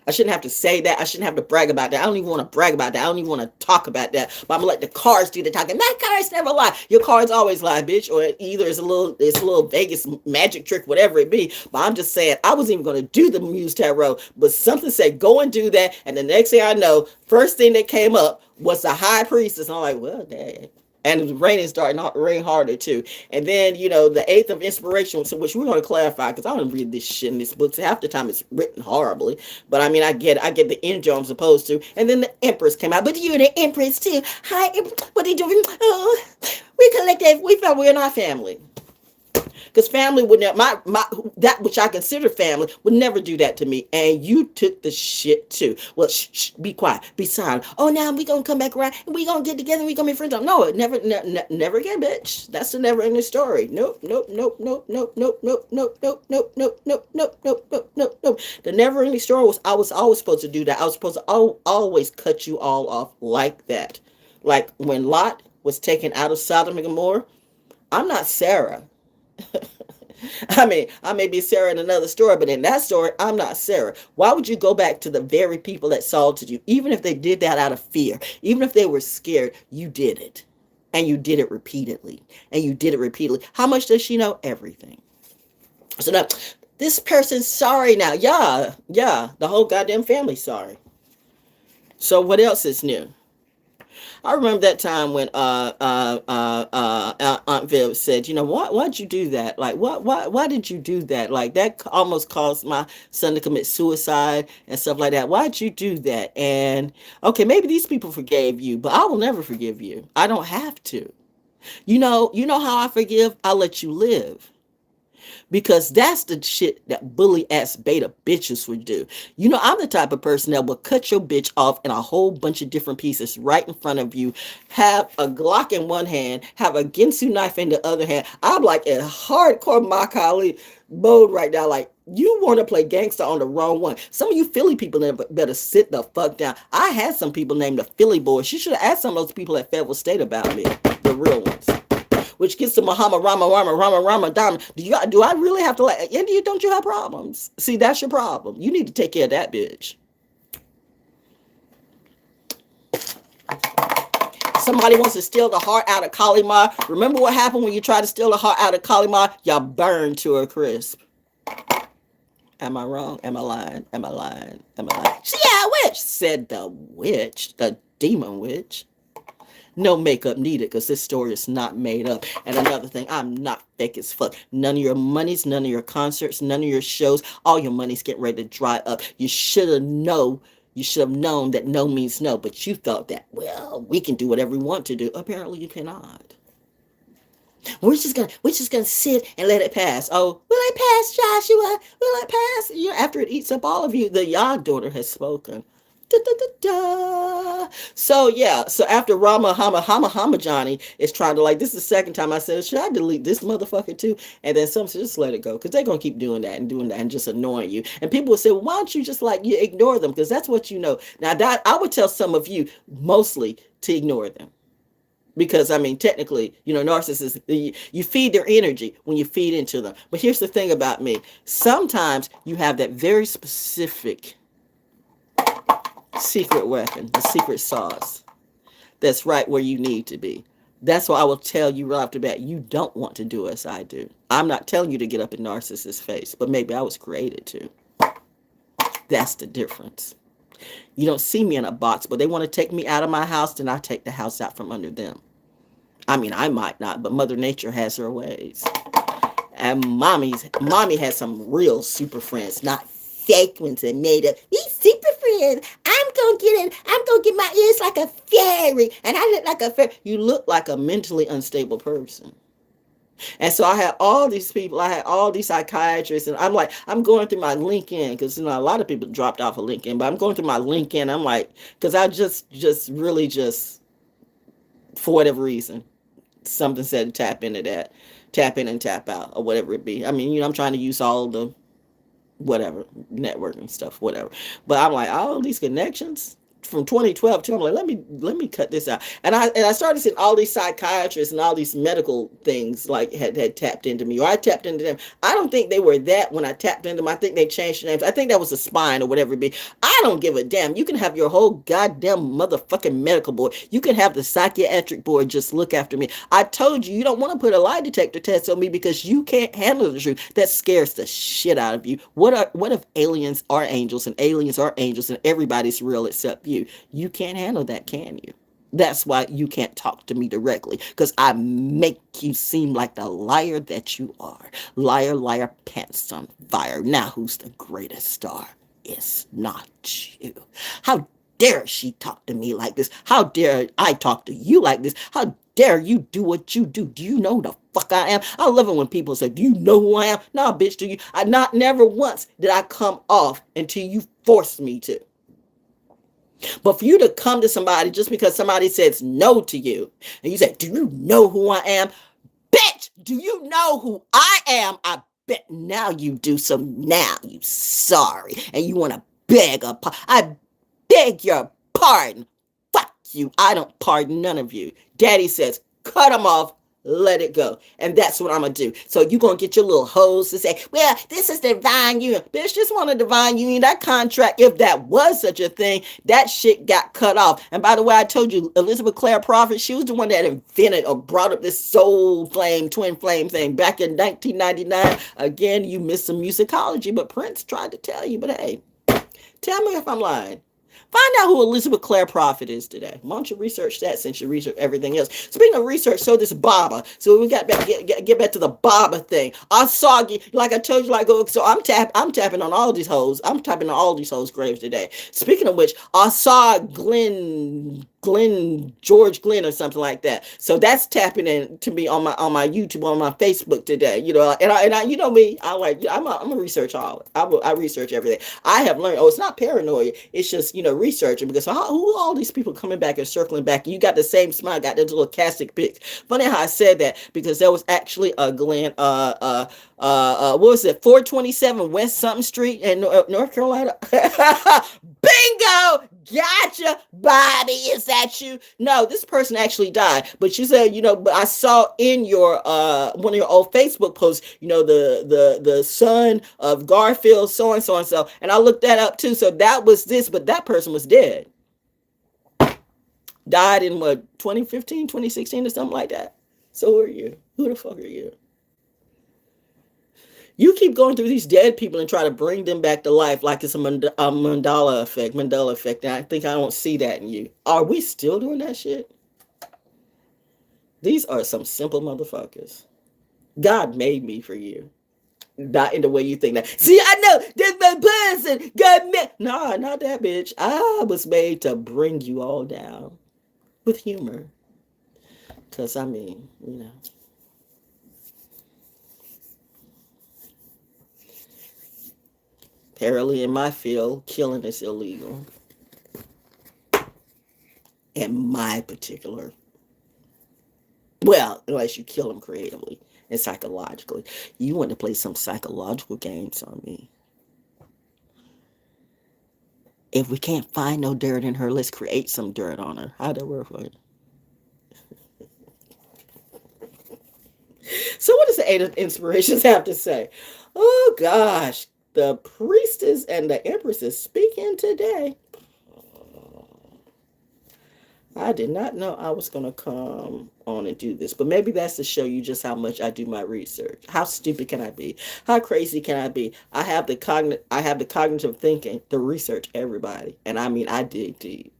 I shouldn't have to say that. I shouldn't have to brag about that. I don't even want to brag about that. I don't even want to talk about that. But I'm gonna let the cards do the talking. My cards never lie. Your cards always lie, bitch. Or either it's a little Vegas magic trick, whatever it be. But I'm just saying, I wasn't even gonna do the Muse Tarot, but something said go and do that. And the next thing I know, first thing that came up was the High Priestess. And I'm like, well, dang. And the raining starting to rain harder too. And then, the eighth of inspiration, which we're going to clarify because I don't read this shit in these books. Half the time it's written horribly. But I mean, I get the energy I'm supposed to. And then the Empress came out. But you're the Empress too. Hi, what are you doing? Oh, we collective. We felt we're not family. Because family would never, that which I consider family would never do that to me. And you took the shit too. Well, shh, be quiet, be silent. Oh, now we gonna come back around and we gonna get together and we gonna be friends. No, never again, bitch. That's the never ending story. Nope. The never ending story was I was always supposed to do that. I was supposed to always cut you all off like that. Like when Lot was taken out of Sodom and Gomorrah. I'm not Sarah. I mean, I may be Sarah in another story, but in that story, I'm not Sarah. Why would you go back to the very people that assaulted you? Even if they did that out of fear, even if they were scared, you did it. And you did it repeatedly. How much does she know? Everything. So now, this person's sorry now. Yeah, the whole goddamn family's sorry. So what else is new? I remember that time when Aunt Viv said, why'd you do that? Like, why did you do that? Like, that almost caused my son to commit suicide and stuff like that. Why'd you do that? And, okay, maybe these people forgave you, but I will never forgive you. I don't have to. You know how I forgive? I let you live. Because that's the shit that bully ass beta bitches would do. I'm the type of person that will cut your bitch off in a whole bunch of different pieces right in front of you, have a Glock in one hand, have a Ginsu knife in the other hand. I'm like in hardcore Makali mode right now. Like, you want to play gangster on the wrong one. Some of you Philly people better sit the fuck down. I had some people named the Philly Boys. You should have asked some of those people at Federal State about me, the real ones. Which gets to Muhammad Rama Dama. Do I really have to India? Don't you have problems? See, that's your problem. You need to take care of that bitch. Somebody wants to steal the heart out of Kali Ma. Remember what happened when you tried to steal the heart out of Kali Ma? Y'all burned to a crisp. Am I wrong? Am I lying? Yeah, witch, said the witch, the demon witch. No makeup needed because this story is not made up. And another thing, I'm not fake as fuck. None of your monies, none of your concerts, none of your shows, all your money's getting ready to dry up. You should have known that no means no, but you thought that, well, we can do whatever we want to do. Apparently you cannot. We're just gonna sit and let it pass. Oh, will it pass, Joshua? Will it pass? After it eats up all of you, the Yah daughter has spoken. Da, da, da, da. So after Hama Johnny is trying to this is the second time I said, should I delete this motherfucker too? And then some said, just let it go, because they're gonna keep doing that and just annoying you. And people would say, well, why don't you just you ignore them, because that's what you know. Now that I would tell some of you mostly to ignore them. Because, I mean, technically, narcissists, you feed their energy when you feed into them. But here's the thing about me. Sometimes you have that very specific secret weapon, the secret sauce, that's right where you need to be. That's why I will tell you right off the bat, you don't want to do as I do. I'm not telling you to get up in narcissist's face, but maybe I was created to. That's the difference. You don't see me in a box, but they want to take me out of my house, then I take the house out from under them. I mean, I might not, but Mother Nature has her ways. And mommy has some real super friends, not fake ones that made up. These super friends, I'm gonna get my ears like a fairy, and I look like a fairy. You look like a mentally unstable person. And so I had all these people, I had all these psychiatrists, and I'm going through my LinkedIn, because a lot of people dropped off of LinkedIn, but I'm going through my LinkedIn. I'm like, because I just really for whatever reason, something said tap into that, tap in and tap out, or whatever it be. I mean, I'm trying to use all the whatever networking stuff, whatever. But I'm like, all these connections, from 2012 to, I'm like, let me cut this out. And I started seeing all these psychiatrists and all these medical things like had tapped into me, or I tapped into them. I don't think they were that when I tapped into them. I think they changed their names. I think that was the spine or whatever it be. I don't give a damn. You can have your whole goddamn motherfucking medical board. You can have the psychiatric board just look after me. I told you, you don't want to put a lie detector test on me because you can't handle the truth. That scares the shit out of you. What if aliens are angels and aliens are angels and everybody's real except you? You can't handle that, can you? That's why you can't talk to me directly, because I make you seem like the liar that you are. Liar, liar, pants on fire. Now who's the greatest star? It's not you. How dare she talk to me like this? How dare I talk to you like this? How dare you do what you do? Do you know who the fuck I am? I love it when people say, do you know who I am? Nah, bitch, do you? Never once did I come off until you forced me to. But for you to come to somebody just because somebody says no to you, and you say, do you know who I am? Bitch, do you know who I am? I bet now you do. So now you sorry. And you want to beg a pardon. I beg your pardon. Fuck you. I don't pardon none of you. Daddy says, cut them off. Let it go. And that's what I'm going to do. So you're going to get your little hoes to say, well, this is divine union. Bitch, this one a divine union. That contract, if that was such a thing, that shit got cut off. And by the way, I told you, Elizabeth Clare Prophet, she was the one that invented or brought up this soul flame, twin flame thing back in 1999. Again, you missed some musicology, but Prince tried to tell you. But hey, tell me if I'm lying. Find out who Elizabeth Clare Prophet is today. Why don't you research that since you research everything else? Speaking of research, so this Baba. So we got back get back to the Baba thing. I saw, like I told you, so I'm tapping on all these hoes. I'm tapping on all these hoes' graves today. Speaking of which, I saw George Glenn or something like that. So that's tapping in to me on my YouTube, on my Facebook today. You know, and I you know me, I'm a research holic. I research everything. I have learned. Oh, it's not paranoia. It's just researching, because who are all these people coming back and circling back? You got the same smile, got those little castic pics. Funny how I said that, because there was actually a Glenn what was it, 427 West something Street in North Carolina. Bingo! Gotcha, Bobby. Is that you? No, this person actually died. But she said, but I saw in your one of your old Facebook posts, the son of Garfield, so and so and so. And I looked that up too. So that was this, but that person was dead. Died in what, 2015, 2016 or something like that. So who are you? Who the fuck are you? You keep going through these dead people and try to bring them back to life like it's a Mandela effect. And I think I don't see that in you. Are we still doing that shit? These are some simple motherfuckers. God made me for you. Not in the way you think that. See, I know, that's my person. God made. Nah, not that bitch. I was made to bring you all down with humor. Because, apparently in my field, killing is illegal. In my particular, well, unless you kill them creatively and psychologically. You want to play some psychological games on me. If we can't find no dirt in her, let's create some dirt on her. How'd that work for you? So what does the Eight of Inspirations have to say? Oh gosh, the priestess and the empress is speaking today. I did not know I was going to come on and do this, but maybe that's to show you just how much I do my research. How stupid can I be? How crazy can I be? I have the cognitive thinking to research everybody. And I dig deep.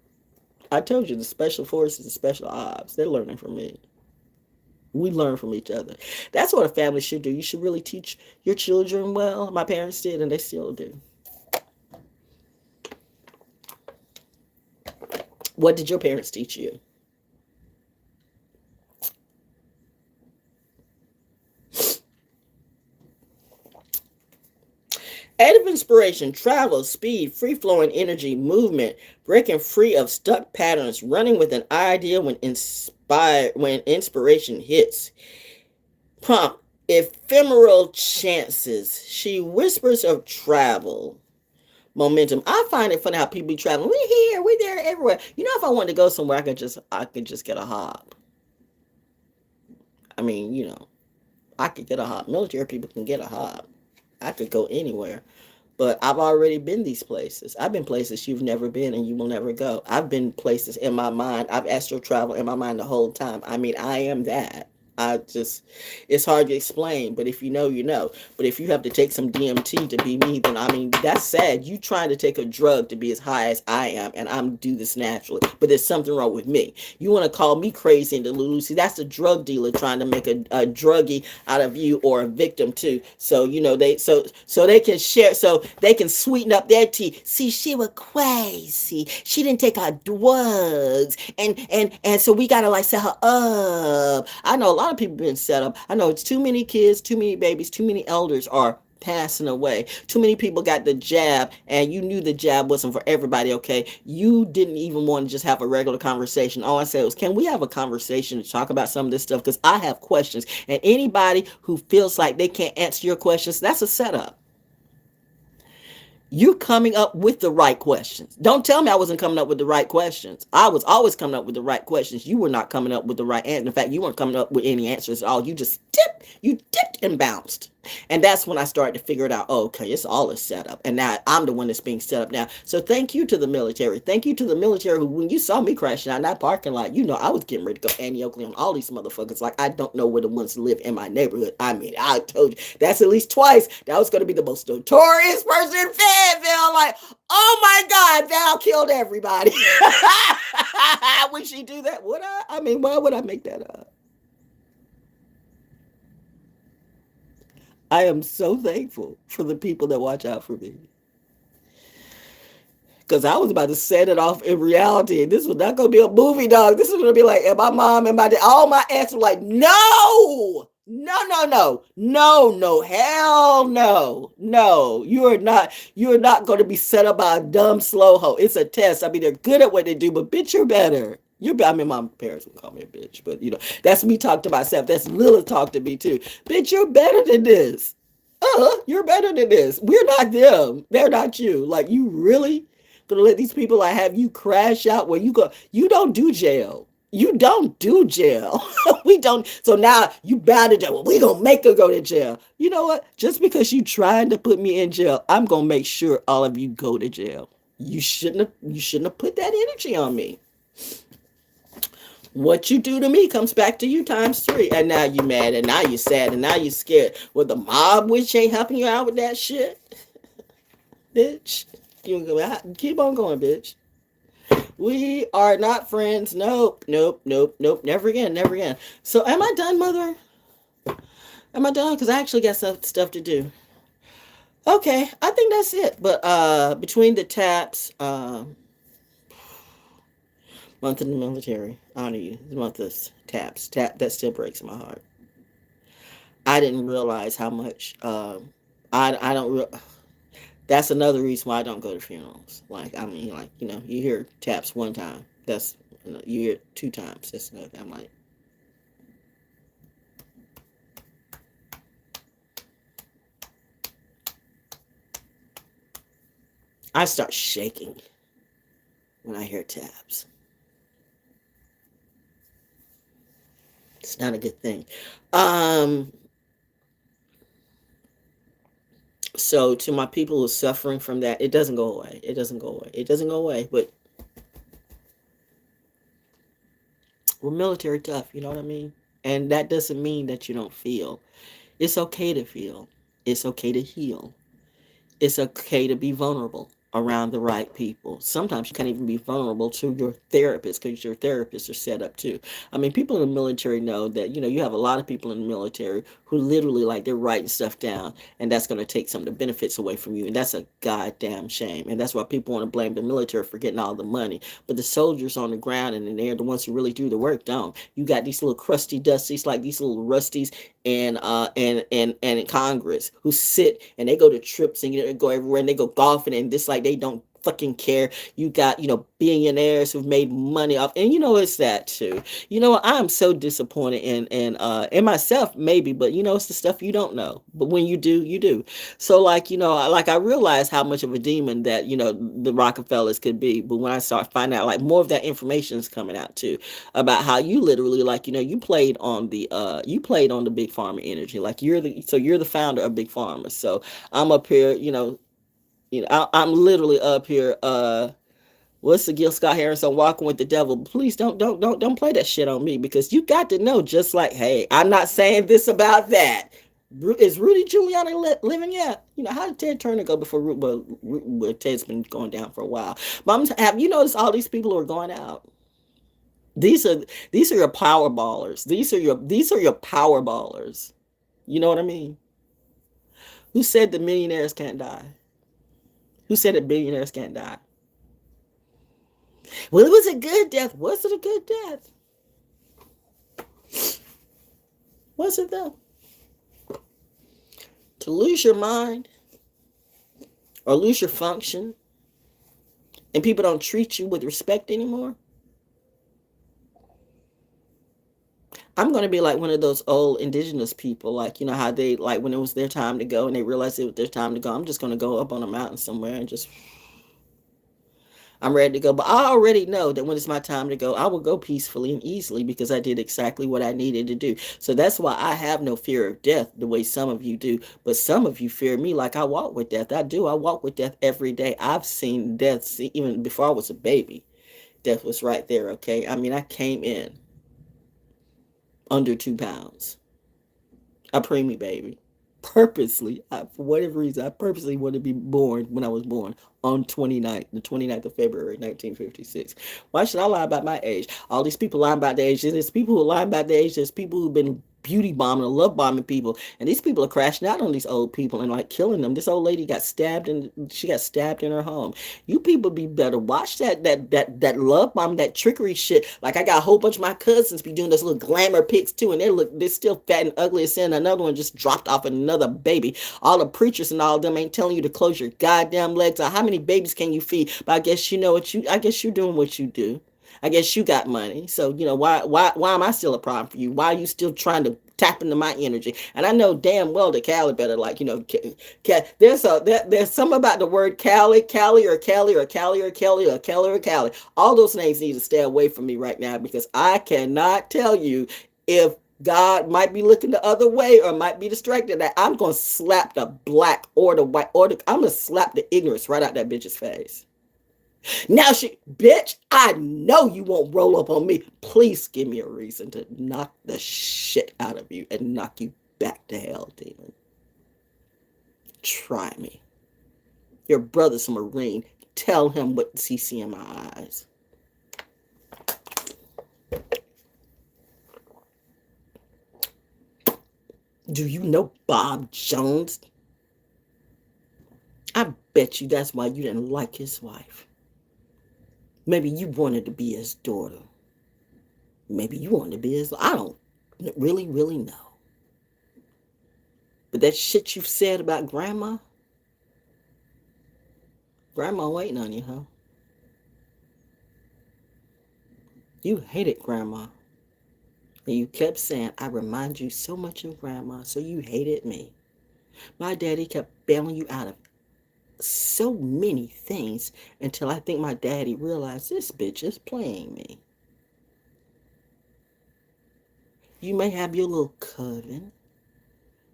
I told you, the special forces and special ops, they're learning from me. We learn from each other. That's what a family should do. You should really teach your children well. My parents did, and they still do. What did your parents teach you? Eight of Inspiration: travel, speed, free-flowing energy, movement, breaking free of stuck patterns, running with an idea when inspiration hits. Prompt: ephemeral chances. She whispers of travel, momentum. I find it funny how people be traveling. We here, we there, everywhere. You know, if I wanted to go somewhere, I could just get a hop. I mean, you know, I could get a hop. Military people can get a hop. I could go anywhere. But I've already been these places. I've been places you've never been and you will never go. I've been places in my mind. I've astral traveled in my mind the whole time. I mean, I am that. It's hard to explain, but if you know, you know. But if you have to take some DMT to be me, then I mean, that's sad. You trying to take a drug to be as high as I am, and I'm do this naturally. But there's something wrong with me. You want to call me crazy and delulu? See, that's a drug dealer trying to make a druggie out of you or a victim too. So you know so they can share, so they can sweeten up their tea. See, she was crazy. She didn't take our drugs, and so we gotta like set her up. I know a lot of people been set up. I know it's too many kids, too many babies, too many elders are passing away. Too many people got the jab, and you knew the jab wasn't for everybody, okay? You didn't even want to just have a regular conversation. All I said was, can we have a conversation to talk about some of this stuff? Because I have questions, and anybody who feels like they can't answer your questions, that's a setup. You coming up with the right questions. Don't tell me I wasn't coming up with the right questions. I was always coming up with the right questions. You were not coming up with the right answer. In fact, you weren't coming up with any answers at all. You just dipped and bounced. And that's when I started to figure it out. Oh, okay, it's all a setup. And now I'm the one that's being set up now. So thank you to the military. Thank you to the military who, when you saw me crashing out in that parking lot, you know I was getting ready to go Annie Oakley on all these motherfuckers. Like, I don't know where the ones live in my neighborhood. I mean, I told you, that's at least twice. That was going to be the most notorious person in Fayetteville. Like, oh my God, Val killed everybody. Would she do that? Would I? I mean, why would I make that up? I am so thankful for the people that watch out for me. Because I was about to set it off in reality. And this was not going to be a movie, dog. This is going to be like, and my mom and my dad, all my aunts were like, no, no, no, no, no, no, hell no, no. You are not going to be set up by a dumb slow hoe. It's a test. I mean, they're good at what they do, but bitch, you're better. I mean, my parents would call me a bitch, but you know, that's me talk to myself. That's Lilith talk to me too. Bitch, you're better than this. You're better than this. We're not them. They're not you. Like, you really gonna let these people like have you crash out where you go? You don't do jail. You don't do jail. We don't. So now you bound to jail. Well, we gonna make her go to jail. You know what? Just because you trying to put me in jail, I'm gonna make sure all of you go to jail. You shouldn't have put that energy on me. What you do to me comes back to you times 3. And now you mad, and now you sad, and now you scared. Well, the mob witch ain't helping you out with that shit. Bitch. You keep on going, bitch. We are not friends. Nope, nope, nope, nope. Never again, never again. So am I done, mother? Am I done? Because I actually got some stuff to do. Okay, I think that's it. But between the taps, month in the military, honor you. The month of taps. That still breaks my heart. I didn't realize how much. I don't. That's another reason why I don't go to funerals. Like, I mean, like, you know, you hear taps one time. That's, you know, you hear it 2 times. That's another. I'm like, I start shaking when I hear taps. It's not a good thing. So to my people who are suffering from that, it doesn't go away. It doesn't go away. It doesn't go away. But we're military tough, you know what I mean? And that doesn't mean that you don't feel. It's okay to feel. It's okay to heal. It's okay to be vulnerable around the right people. Sometimes you can't even be vulnerable to your therapist because your therapists are set up too. I mean, people in the military know that, you know, you have a lot of people in the military who literally like they're writing stuff down, and that's going to take some of the benefits away from you. And that's a goddamn shame. And that's why people want to blame the military for getting all the money. But the soldiers on the ground and they're the ones who really do the work, don't. You got these little crusty dusties, like these little rusties and in Congress who sit and they go to trips and go everywhere and they go golfing and this like they don't fucking care. You got, billionaires who've made money off, and it's that too. I'm so disappointed in myself, maybe, but it's the stuff you don't know. But when you do, you do. So I realized how much of a demon that, the Rockefellers could be. But when I start finding out, like, more of that information is coming out too, about how you literally, like, you played on the big pharma energy. Like, you're the founder of big pharma. So I'm up here, I'm literally up here. What's the Gil Scott Harrison, Walking with the Devil? Please don't play that shit on me, because you got to know. Just like, hey, I'm not saying this about that. Is Rudy Giuliani living yet? How did Ted Turner go before well, Ted's been going down for a while. But have you noticed all these people who are going out? These are your power ballers. These are your power ballers. You know what I mean? Who said that millionaires can't die? Who said that billionaires can't die? Well, it was a good death. Was it a good death? Was it though? To lose your mind or lose your function, and people don't treat you with respect anymore? I'm going to be like one of those old indigenous people, like, how they, like, when it was their time to go and they realized it was their time to go, I'm just going to go up on a mountain somewhere and just, I'm ready to go. But I already know that when it's my time to go, I will go peacefully and easily, because I did exactly what I needed to do. So that's why I have no fear of death the way some of you do. But some of you fear me like I walk with death. I do. I walk with death every day. I've seen death even before I was a baby. Death was right there, okay? I mean, I came in under 2 pounds. A preemie baby. Purposely, for whatever reason, I purposely wanted to be born when I was born on the 29th of February, 1956. Why should I lie about my age? All these people lie about their age. There's people who lie about their age. There's people who've been beauty bombing or love bombing people, and these people are crashing out on these old people and like killing them. This old lady got stabbed, and she got stabbed in her home. You people be better watch that love bomb, that trickery shit. Like, I got a whole bunch of my cousins be doing those little glamour pics too, and they're still fat and ugly as sin. Another one just dropped off another baby. All the preachers and all of them ain't telling you to close your goddamn legs. Or how many babies can you feed? But I guess I guess you're doing what you do. I guess you got money. So, why am I still a problem for you? Why are you still trying to tap into my energy? And I know damn well that Cali better, like, there's something about the word Cali or Cali or Cali or Kelly or Kelly or Cali. All those names need to stay away from me right now, because I cannot tell you if God might be looking the other way or might be distracted. That I'm going to slap the black or the white I'm going to slap the ignorance right out that bitch's face. Now bitch, I know you won't roll up on me. Please give me a reason to knock the shit out of you and knock you back to hell, demon. Try me. Your brother's a Marine. Tell him what he see in my eyes. Do you know Bob Jones? I bet you that's why you didn't like his wife. Maybe you wanted to be his daughter. Maybe you wanted to be his... I don't really know. But that shit you've said about Grandma waiting on you, huh? You hated Grandma. And you kept saying, I remind you so much of Grandma, so you hated me. My daddy kept bailing you out of so many things until I think my daddy realized this bitch is playing me. You may have your little coven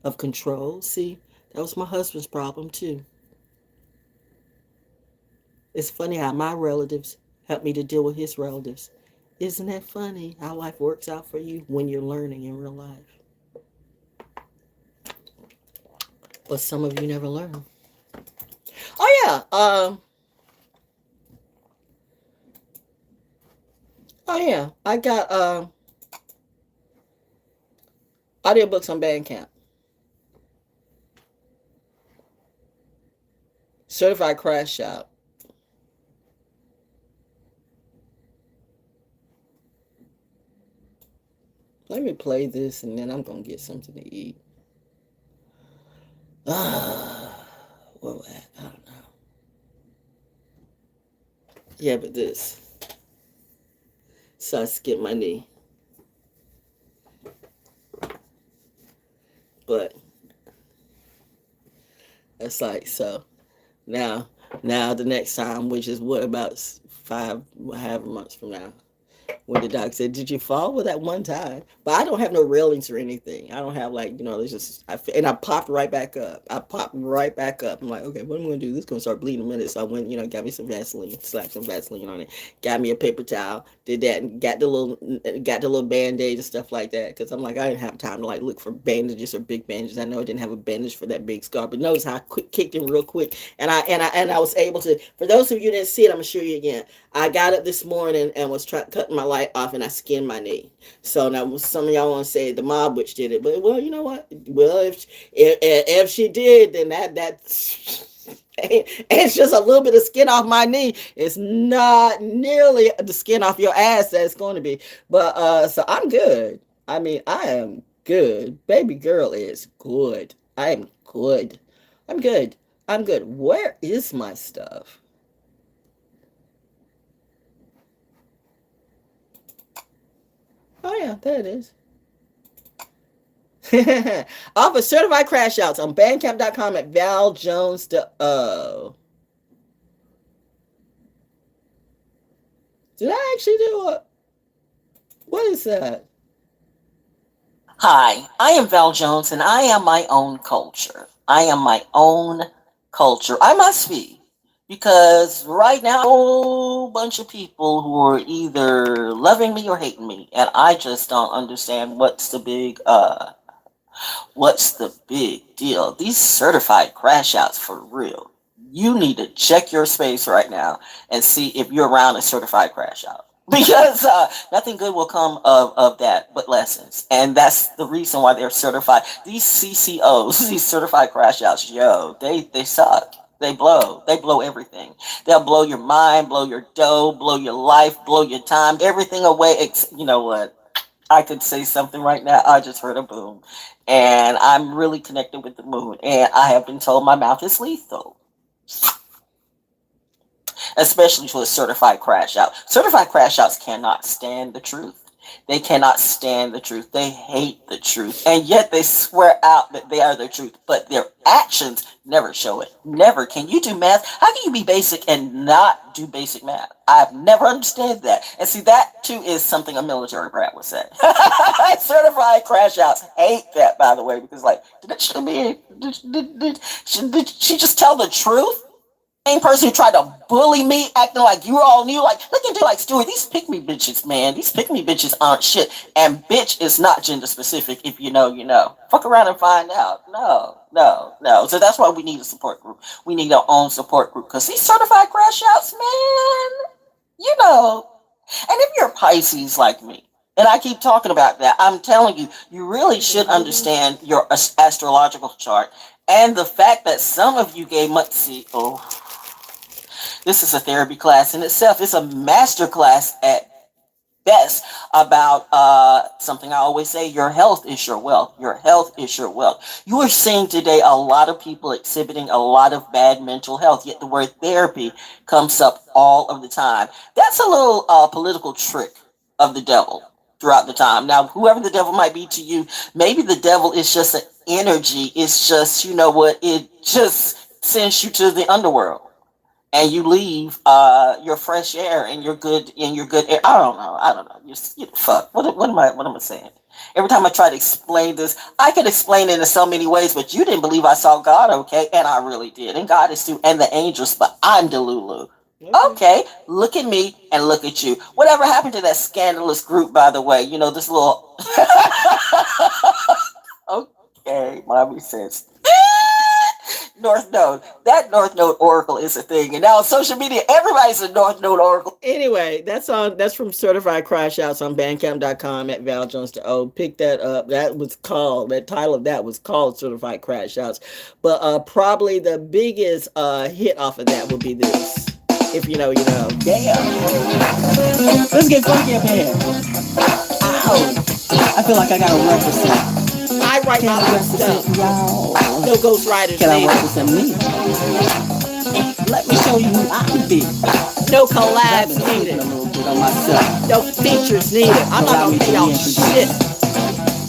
of control. See, that was my husband's problem too. It's funny how my relatives helped me to deal with his relatives. Isn't that funny how life works out for you when you're learning in real life? But some of you never learn. Oh yeah, I got audiobooks on BANDCAMP. Certified Crash Out. Let me play this and then I'm going to get something to eat. Where at? I don't know. Yeah, but this. So I skipped my knee. But it's like, so now, the next time, which is what, about 5 months from now, when the doc said, "Did you fall with that one time?" But I don't have no railings or anything. I don't have, like, it's just, and I popped right back up. I'm like, okay, what am I gonna do? This is gonna start bleeding in a minute. So I went, got me some Vaseline, slapped some Vaseline on it, got me a paper towel, did that, and got the little band-aid and stuff like that. Because I'm like, I didn't have time to, like, look for bandages or big bandages. I know I didn't have a bandage for that big scar, but notice how I kicked in real quick, and I was able to. For those of you that didn't see it, I'm gonna show you again. I got up this morning and was cutting my light off, and I skinned my knee. So now some of y'all want to say the mob witch did it, but, well, you know what? Well, if she did, then that's it's just a little bit of skin off my knee. It's not nearly the skin off your ass that it's going to be. But so I'm good. I mean, I am good. Baby girl is good. I am good. I'm good. I'm good. Where is my stuff? Oh yeah, there it is. Offer certified crash outs on bandcamp.com at ValJonesDaO. Did I actually do it? What is that? Hi, I am Val Jones, and I am my own culture. I am my own culture. I must be. Because right now, a whole bunch of people who are either loving me or hating me, and I just don't understand what's the big deal. These certified crash outs, for real. You need to check your space right now and see if you're around a certified crash out. Because nothing good will come of that but lessons. And that's the reason why they're certified. These CCOs, these certified crash outs, they suck. They blow everything. They'll blow your mind, blow your dough, blow your life, blow your time, everything away. You know what? I could say something right now. I just heard a boom. And I'm really connected with the moon. And I have been told my mouth is lethal. Especially to a certified crash out. Certified crash outs cannot stand the truth. They cannot stand the truth. They hate the truth. And yet they swear out that they are the truth. But their actions never show it. Never. Can you do math? How can you be basic and not do basic math? I've never understood that. And see, that too is something a military brat would say. Certified crash outs hate that, by the way, because, like, did she just tell the truth? Same person who tried to bully me, acting like you all knew, like, look at you, like, Stuart, these pick-me bitches, man. These pick-me bitches aren't shit. And bitch is not gender specific. If you know, you know. Fuck around and find out. No. So that's why we need a support group. We need our own support group. Because these certified crash outs, man, you know. And if you're Pisces like me, and I keep talking about that, I'm telling you, you really should understand your astrological chart. And the fact that some of you gave much, this is a therapy class in itself. It's a master class at best about something I always say: your health is your wealth. Your health is your wealth. You are seeing today a lot of people exhibiting a lot of bad mental health, yet the word therapy comes up all of the time. That's a little political trick of the devil throughout the time. Now, whoever the devil might be to you, maybe the devil is just an energy. It's just, you know what, it just sends you to the underworld. And you leave your fresh air and your good air. I don't know. Fuck. What am I saying? Every time I try to explain this, I could explain it in so many ways, but you didn't believe I saw God, okay? And I really did. And God is too, and the angels, but I'm Delulu. Okay, look at me and look at you. Whatever happened to that scandalous group, by the way? You know, this little okay, mommy says North Node. That North Node Oracle is a thing. And now on social media, everybody's a North Node Oracle. Anyway, that's from Certified Crash Outs on bandcamp.com at ValJonesDaO. Pick that up. That title of that was called Certified Crash Outs. But probably the biggest hit off of that would be this. If you know, you know. Damn. Let's get funky up here. Ow. I feel like I gotta represent. I write my own stuff. Y'all. No Ghost Riders. Can I represent me? Let me show you who I can be. No collabs needed. A little bit on myself. No features needed. I'm not gonna pay y'all shit.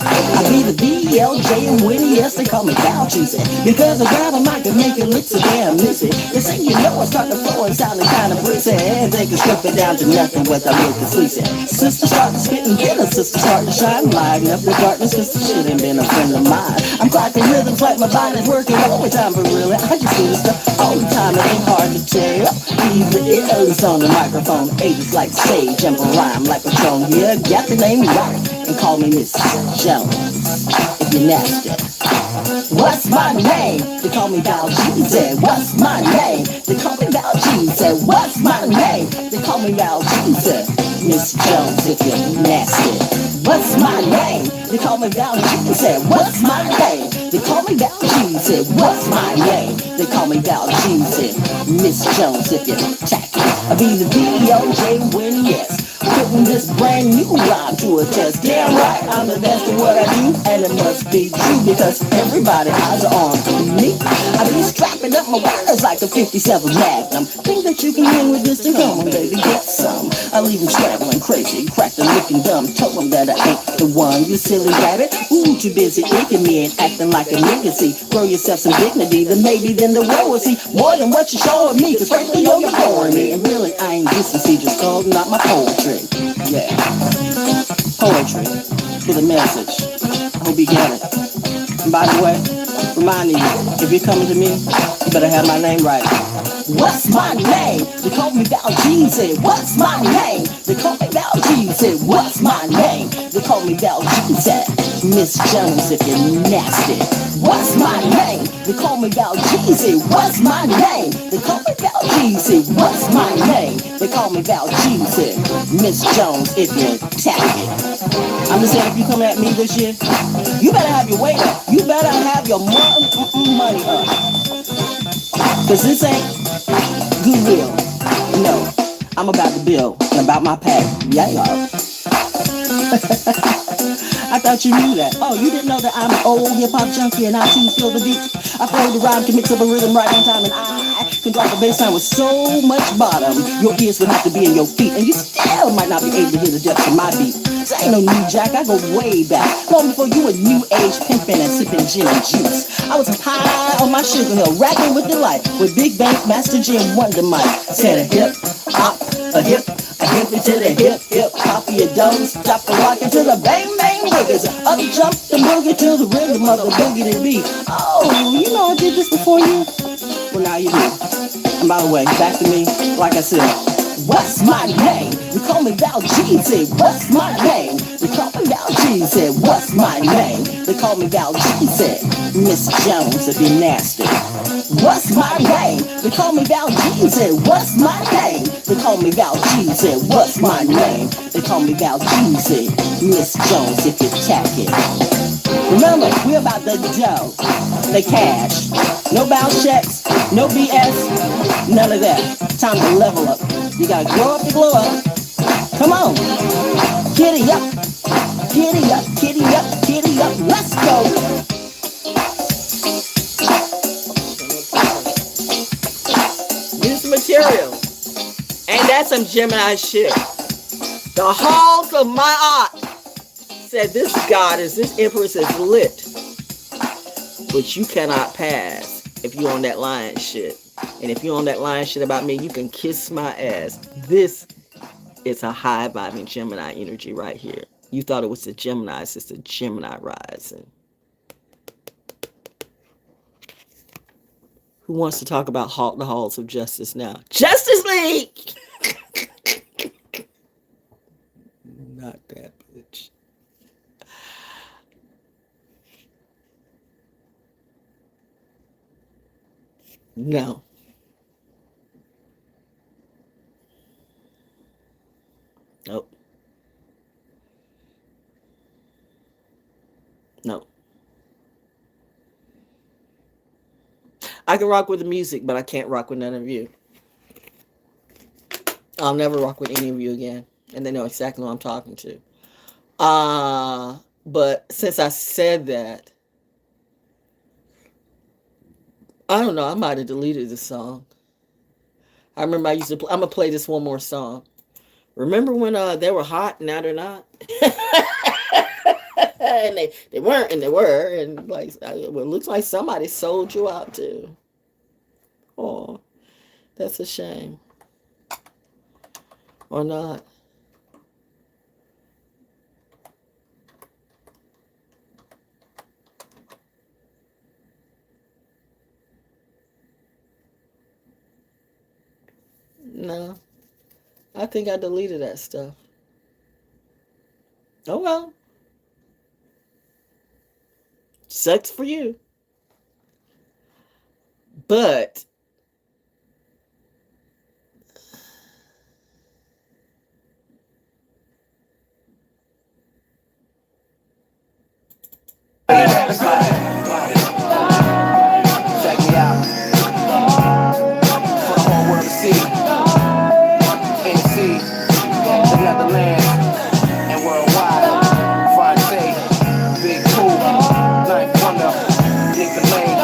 I be the BLJ and Winnie, yes, they call me VALJonesDaO. Because I grab a mic and make it look so damn missy. They say you know I start to flow and sounding kinda breezy. And they can strip it down to nothing without looking sleazy. Sister start to spit and get a sister start to shine. Lighten up the darkness cause the shit ain't been a friend of mine. I'm clocking rhythms like my body's working overtime, but really I just do this stuff all the time. It ain't hard to tell. Either it's on the microphone, ages like sage and rhyme like Patron. Yeah, got the name right and call me Miss Jones. If you're nasty. What's my name? They call me ValJonesDaO. What's my name? They call me ValJonesDaO. What's my name? They call me ValJonesDaO. Miss Jones if you're nasty. What's my name? They call me ValJonesDaO. What's my name? They call me ValJonesDaO. What's my name? They call me ValJonesDaO. Miss Jones if you're tacky. I be the DOJ when yes. Putting this brand new rhyme to a test. Damn right, I'm the best at what I do, and it must be true because everybody eyes are on me. I be strapping up my words like a 57 Magnum. Think that you can win with this? Then come on, baby, get some. I leave them scrambling crazy, cracked and looking dumb. Told them that I ain't the one, you silly rabbit. Ooh, too busy icking me and acting like a nigga. See, grow yourself some dignity, then maybe then the world will see more than what you're showing me. Cause frankly, you're boring me, and really I ain't decency, just called not my poetry. Yeah, poetry with a message. I hope you get it. And by the way, reminding you, if you're coming to me, you better have my name right. What's my name? They call me ValJonesDaO. What's my name? They call me ValJonesDaO. What's my name? They call me ValJonesDaO. Miss Jones if you're nasty. What's my name? They call me ValJonesDaO. What's my name? They call me ValJonesDaO. What's my name? They call me ValJonesDaO. Miss Jones if you're tacky. I'm just saying, if you come at me this year, you better have your weight up. You better have your money up. Cause this ain't goodwill. No, I'm about the bill and about my pay. Yeah, y'all. I thought you knew that. Oh, you didn't know that I'm an old hip-hop junkie and I too feel the beat. I flow the rhyme, can mix up a rhythm right on time, and I can drop a bass line with so much bottom. Your ears would have to be in your feet, and you still might not be able to hear the depths of my beat. This ain't no new jack, I go way back. Long before you were new age pimping and sipping gin and juice. I was high on my sugar hill, rapping with delight, with Big Bang Master Jim Wonder Mike. Said a hip hop, a hip to the hip hop, you don't stop the rockin' to the bang bang boogers. Up jump the boogie to the rhythm of the boogie to beat. Oh, you know I did this before you? Well, now you do. And by the way, back to me, like I said, what's my name? They call me ValJonesDaO. What's my name? They call me ValJonesDaO. What's my name? They call me ValJonesDaO. Miss Jones if you're nasty. What's my name? They call me ValJonesDaO. What's my name? They call me ValJonesDaO. What's my name? They call me ValJonesDaO. Miss Jones if you're tacky. Remember, we're about the dough, the cash. No bounce checks, no BS, none of that. Time to level up. You gotta grow up to glow up. Come on. Giddy up. Giddy up, giddy up, giddy up. Let's go. Use the material. Ain't that some Gemini shit? The halls of my art said this goddess, this empress is lit. But you cannot pass if you on that lion shit. And if you're on that lion shit about me, you can kiss my ass. This is a high vibing Gemini energy right here. You thought it was the Gemini, it's just a Gemini rising. Who wants to talk about halt the halls of justice now? Justice League! Not that bitch. No. Nope. No. I can rock with the music, but I can't rock with none of you. I'll never rock with any of you again. And they know exactly who I'm talking to. But since I said that, I don't know, I might have deleted the song. I remember I used to. I'm gonna play this one more song. Remember when they were hot, now they're not, and they weren't, and they were, and like it looks like somebody sold you out too. Oh, that's a shame, or not? No, I think I deleted that stuff. Oh well, sucks for you, but Check me out. For the whole world to see. NC, the Netherlands, and worldwide. Fonte, Big Pooh, Ninth Wonder, Nick the Lane.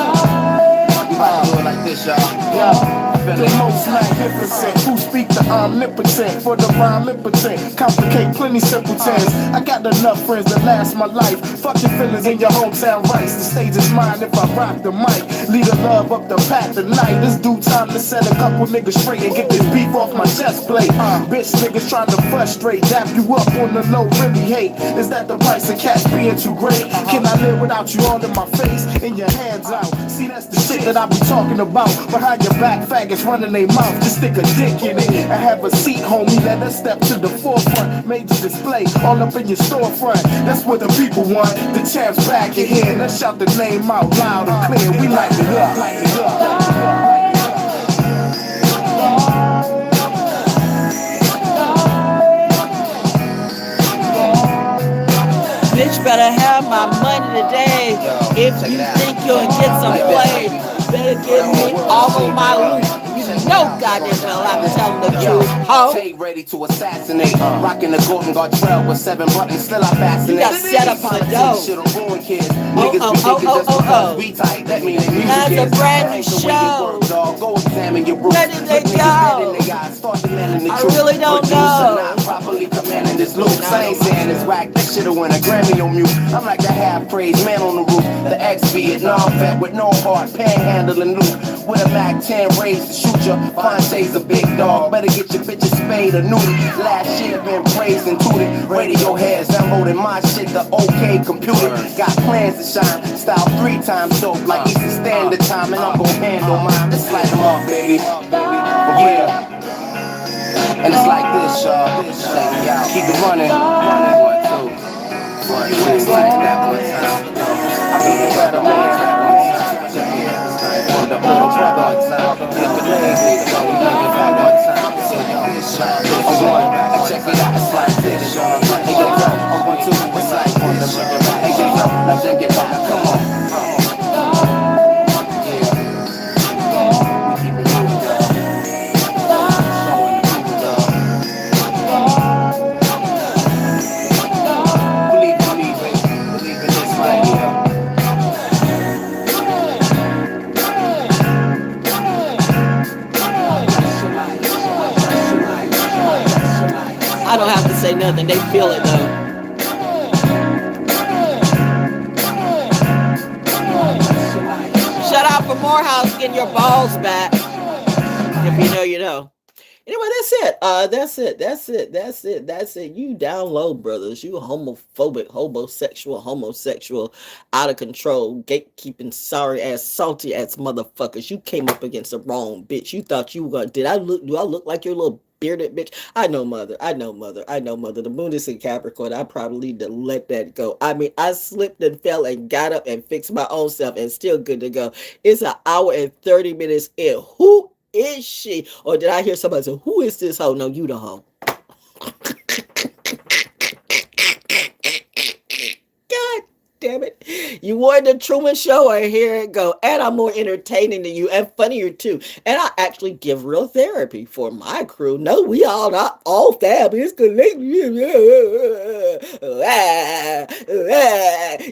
We about to do it like this, y'all. Yeah. The most magnificent, who speak the omnipotent, for the rhyme impotent, complicate plenty simpletons. I got enough friends that last my life. Fuck your feelings in your hometown rights. The stage is mine if I rock the mic. Lead a love up the path tonight. It's due time to set a couple niggas straight and get this beef off my chest plate. Bitch niggas trying to frustrate, dap you up on the low, really hate. Is that the price of cash being too great? Can I live without you all in my face and your hands out? See, that's the shit that I be talking about. Behind your back, faggots running their mouth. Just stick a dick in it and have a seat, homie. Let us step to the forefront. Major display all up in your storefront. That's what the people want. The champ's back in here. Let's shout the name out loud and clear. We light it up, light it up. bitch better have my money today. If you think you'll get some play, better give me all of my loot. No goddamn well I'm telling the truth. Ho. Tay ready to assassinate. Rocking the golden guard trail with 7 buttons, still I fascinate. You got set up on the dough. Shit on ruin kids. Niggas be thinking just because we tight, that mean they music That's a is. brand new Ain't the way you show. work, dog. Go examine your roots. Where did they Look niggas go? dead in the eyes, start demanding the I truth. really don't But you know. not properly commanding this loop. I ain't saying it's whack, that shit'll win a Grammy on mute. I'm like the half-praised man on the roof. The ex-Vietnam vet with no heart, panhandling loot. With a Mac 10 raised to shoot ya. Fonte's a big dog, better get your bitches spayed or neutered. Last year been praised and tooted. Radio heads downloading my shit, the OK computer. Got plans to shine, style 3 times dope, like Eastern Standard Time, and I'm gon' handle mine. Let's light them up, baby. Yeah. And it's like this, y'all. Keep it running. 1, 2, 1, 2. It's like that one time. I be the better man. The whole brother, get the lazy, go, we make it back one time. Check it out, it's like this, y'all. Hey, yo, yo, 1, 2, it's like one. Hey, yo, yo, let's get back, come on. Yeah. We keep it moving, y'all. Showing the people, y'all. Believe in me, baby. Believe in this right here. I don't have to say nothing. They feel it though. Shout out for Morehouse getting your balls back. If you know, you know. Anyway, that's it. You down low, brothers. You homophobic, homosexual, out of control, gatekeeping, sorry ass, salty ass motherfuckers. You came up against the wrong bitch. You thought you were gonna, do I look like your little bearded bitch? I know mother. The moon is in Capricorn. I probably need to let that go. I mean, I slipped and fell and got up and fixed my own self and still good to go. It's an hour and 30 minutes in. Who is she? Or did I hear somebody say, who is this hoe? No, you the hoe. God damn it. You wanted the Truman Show, or here it go. And I'm more entertaining than you and funnier too. And I actually give real therapy for my crew. No, we all not all family. It's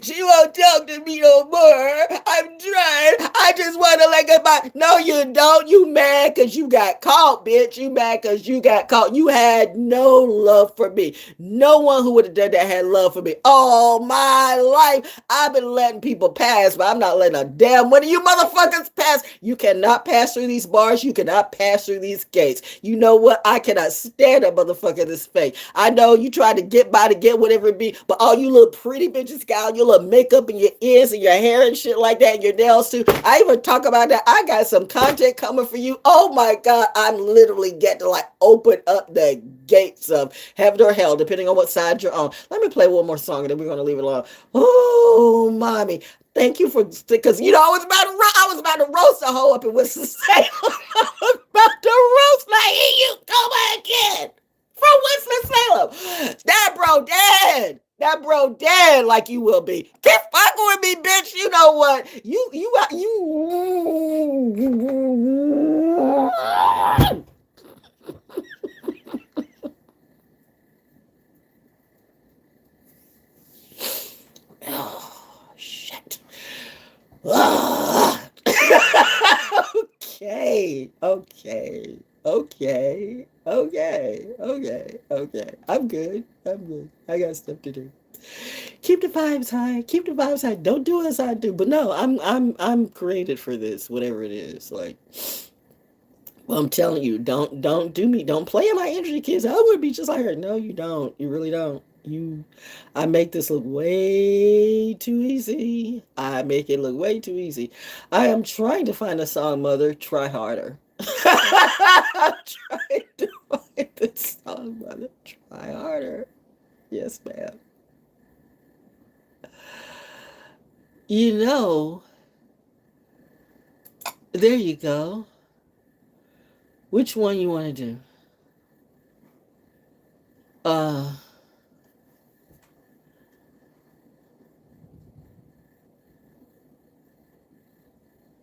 she won't talk to me no more. I'm trying. I just want to let goodbye. No, you don't. You mad because you got caught, bitch. You mad because you got caught. You had no love for me. No one who would have done that had love for me. All my life, I've been letting people pass, but I'm not letting a damn one of you motherfuckers pass. You cannot pass through these bars. You cannot pass through these gates. You know what? I cannot stand a motherfucker this fake. I know you try to get by to get whatever it be, but all you little pretty bitches got all your little makeup in your ears and your hair and shit like that, and your nails too. I even talk about that. I got some content coming for you. Oh my God, I'm literally getting to like open up the gates of heaven or hell, depending on what side you're on. Let me play one more song and then we're going to leave it alone. Oh, mommy. Thank you for, because you know, I was about to roast a hoe up in Winston-Salem. I was about to roast, like, here you come again from Winston-Salem. That bro dead. That bro dead, like you will be. Keep fucking with me, bitch. You know what? You. Oh, shit. Okay. I'm good. I got stuff to do. Keep the vibes high. Don't do as I do. But no, I'm created for this, whatever it is. Like, well, I'm telling you, don't do me. Don't play in my energy, kids. I would be just like her. No, you don't. You really don't. I make this look way too easy. I make it look way too easy. I am trying to find a song, Mother. Try harder. I'm trying to find this song, Mother. Try harder. Yes, ma'am. You know, there you go. Which one you want to do?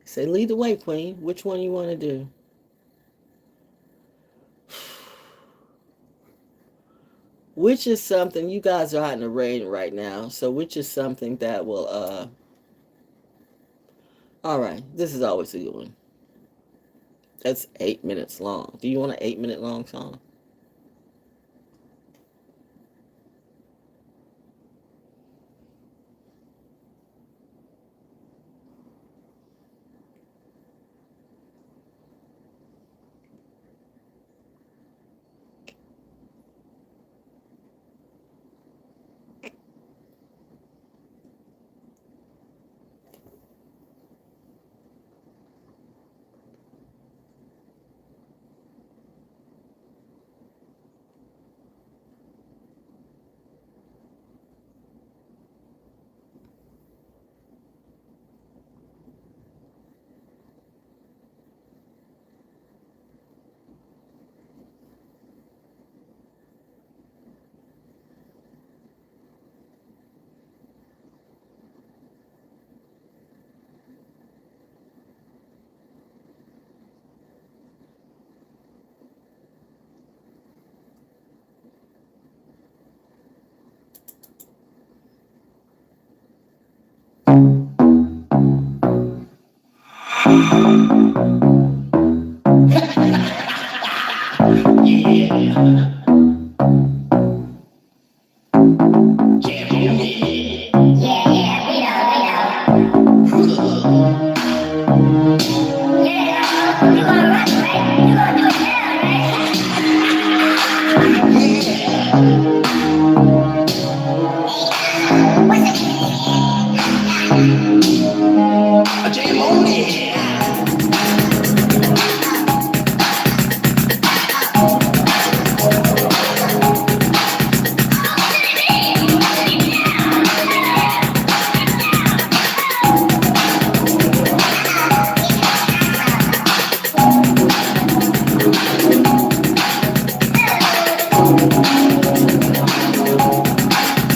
Say, lead the way, Queen. Which one you want to do? Which is something, you guys are out in the rain right now, so which is something that will, all right, this is always a good one. That's 8 minutes long. Do you want an 8-minute long song?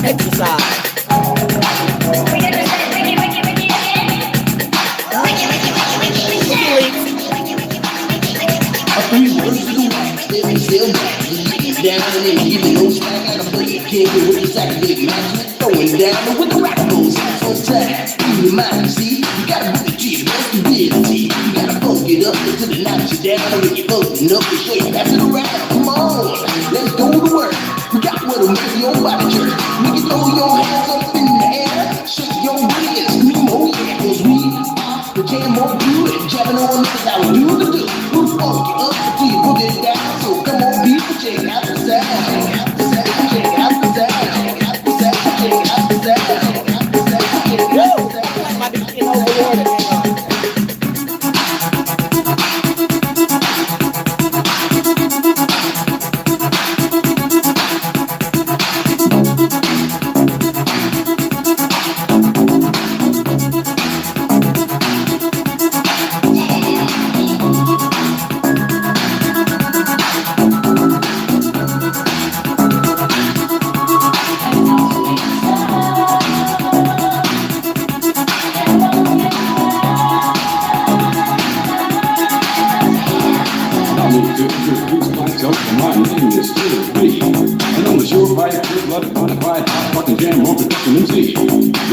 Exercise. down and then give me no slack. Like a play a kid with a Saturday match. Throwing down with the rap goes out on time. In your mind, see, you gotta put the G best ability. You gotta funk it up until the knock you down. And when you're funking up, you show you pass it around. Come on, let's go to work. We got what'll make your body jerk. Make you throw your hands up in the air. Shake your booty and scream, oh yeah. Cause we are the jam on good. Jamming on this is how we do the do. We'll funk it up until you put it down. So come on, people, check out the sound. Check out the sound. Check out the sound. Check out the sound. Check out the sound. Check out the sound. Check out the sound. Might be getting overloaded.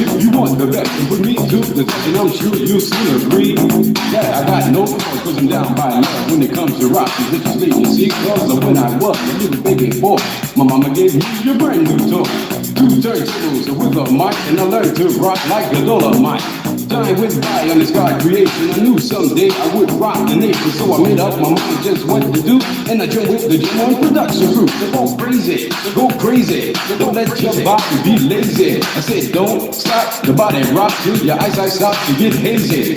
If you want the best, then put me to the test, and I'm sure you'll soon agree that I got no choice, cause I'm down by love when it comes to rock. Cause it's you see, cause of when I was a little baby boy, my mama gave me a brand new toy. 2 turntables with a mic, and I learned to rock like a Dolomite. Time went by on this God creation. I knew someday I would rock the nation, so I made up my mind just what to do, and I joined with the Jam On production crew. So go crazy, don't let your body be lazy. I said don't stop, the body rock till your eyesight starts to get hazy.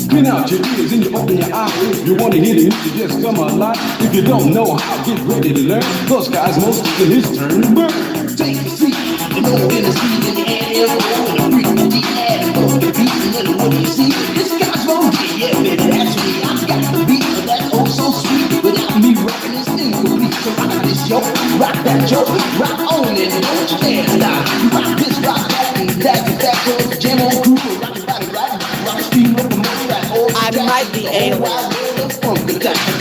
Clean out your ears and you open your eyes. If you want to hear the music, just come alive. If you don't know how, get ready to learn. Those guys, most of his turn to burn. Take a seat, and no in the seat in the air, and the freak with the air, and the beat, and then what do you see? This guy's wrong, yeah, baby, that's me. I've got the beat, but that's oh so sweet. Without me rocking this incomplete, so rock this yo, rock that yo, rock on it, don't you dare stop. Rock this, rock that, and that, cause the Jam On crew, rock the body right, rock the street, rock the money right, I might be anal.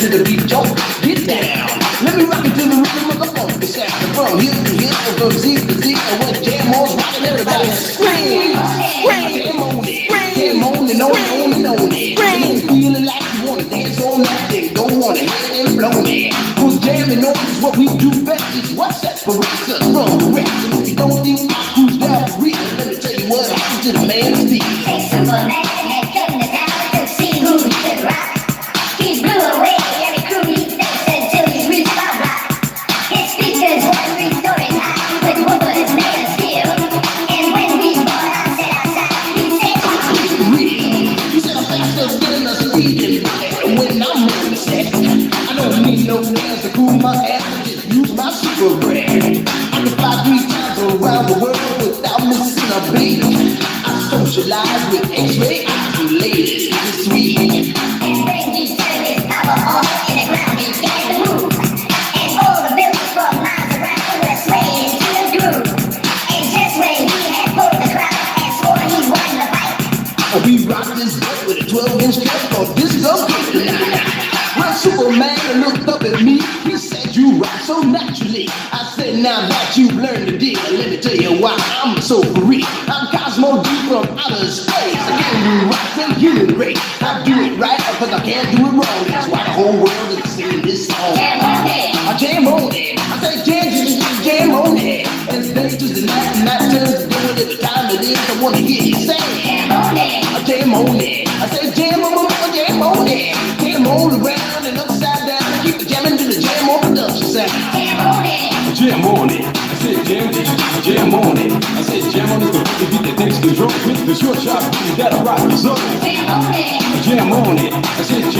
To the beat, yo, get down. Let me rock it to the rhythm of the funk sound. From here to here, from Z to Z, and when Jam On's rocking, everybody scream, Jam on it, Jam on it, on it. Ain't feeling like you wanna dance on that thing, don't wanna hit and blow it. Cause jamming on is what we do best. It's what separates us from the rest. And if you don't think who's down for real, let me tell you what happens to the man of steel. Hey, simple man had come to town to see who could rock. He blew away every crew he faced until he reached our block. His speakers were 3 stories high with wood made of steel. And when we bought our set outside, he said, real. You said I'm faster than a speeding bullet. And when I'm on the set, I don't need no hands to cool my ass. I just use my super bread. I can fly 3 times around the world without missing a beat. I socialize with X-ray eyes and ladies. It's sweet. and when he turned his power on in the ground began to move. And all the buildings for miles around were swaying to the groove. And just when he had pulled the crowd and swore he won the fight, We rock this boat with a 12-inch cut for this go tonight. When Superman looked up at me, he said, you rock so naturally. I said, now that you've learned the deal, let me tell you why I'm so free. I'm Cosmo D from outer space. I can't rock the human race. I do it right because I can't do it wrong. That's why the whole world is singing this song. Jam on it. I jam on it. I say jam on it. And it's day to the night, and night turns to day. Every time it is, I want to hear you say, Jam on it. I jam on it. I say jam on it, jam on it. Jam all around and upside down. Keep jamming to the Jam On production sound. Jam on it. Jam on it. I said jam on it. I said jam on it, the beat that takes control with the short shot beat that'll rock the soul. Jam on it. Jam on it. I said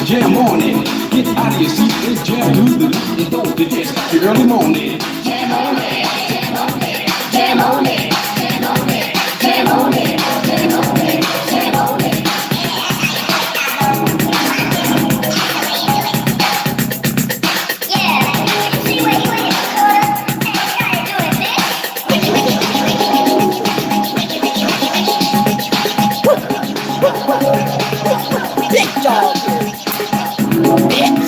jam on it. Get out of your seat and jam to the beat and don't forget stop your early morning. Jam on it. Jam on it. Jam on it. Jam on it. Jam on it. Jam on it. Jam on it. Yeah, see what you ain't sort of. Hey, how you doing, bitch? Big dog. Bitch.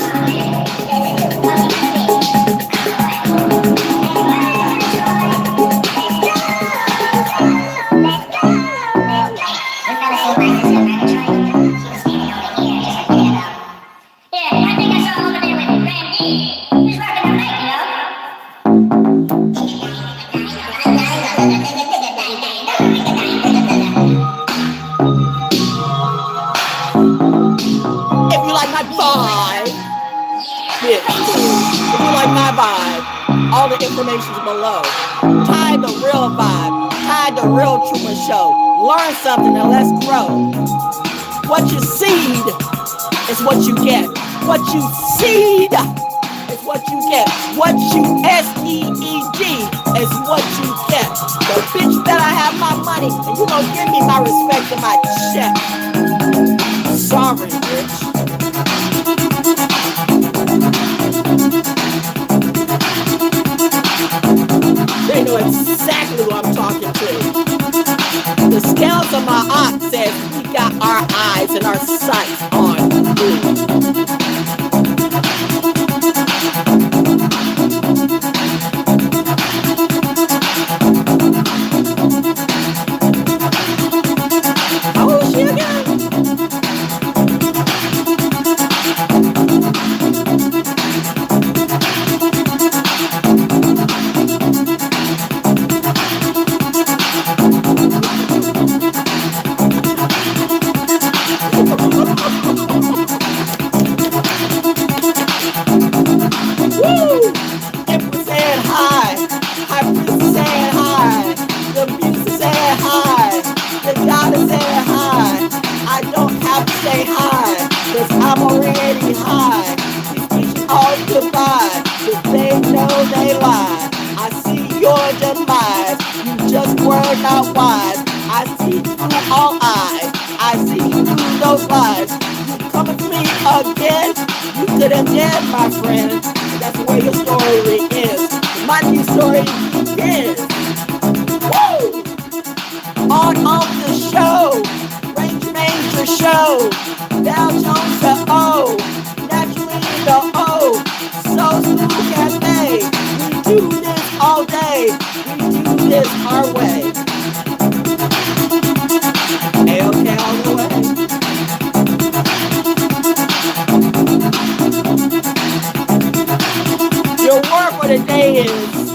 If you like my vibe, bitch, if you like my vibe, all the information's below. Tide the real vibe, tide the real Truman Show. Learn something and let's grow. What you seed is what you get. What you seed is what you get. What you S-E-E-D is what you get. The bitch that I have my money and you gon' give me my respect and my check. Sorry, bitch. They know exactly who I'm talking to. The scales of my aunt says we got our eyes and our sights on you. How old is she again? Woo! Empress saying hi. High priest saying hi. The beast saying hi. The god is saying hi. I don't have to say hi, cause I'm already high. These bitches all goodbye, cause they know they lie. I see your demise, you just were not wise. I see through all eyes, I see through those lies. You coming for me again? You could have dead, my friend. That's the way your story is. My new story begins. Woo! On the show, Range Ranger Show, ValJonesDaO, naturally the O, So Smooth Cafe. We do this all day, we do this our way. A-OK all the way. Your word for the day is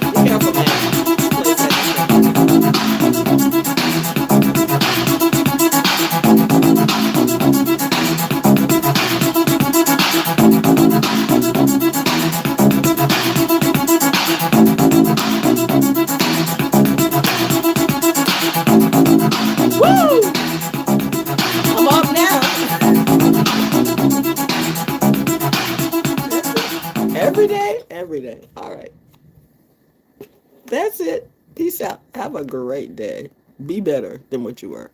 be careful, man. Woo! I'm up now. Every day, every day. All right. That's it. Peace out. Have a great day. Be better than what you were.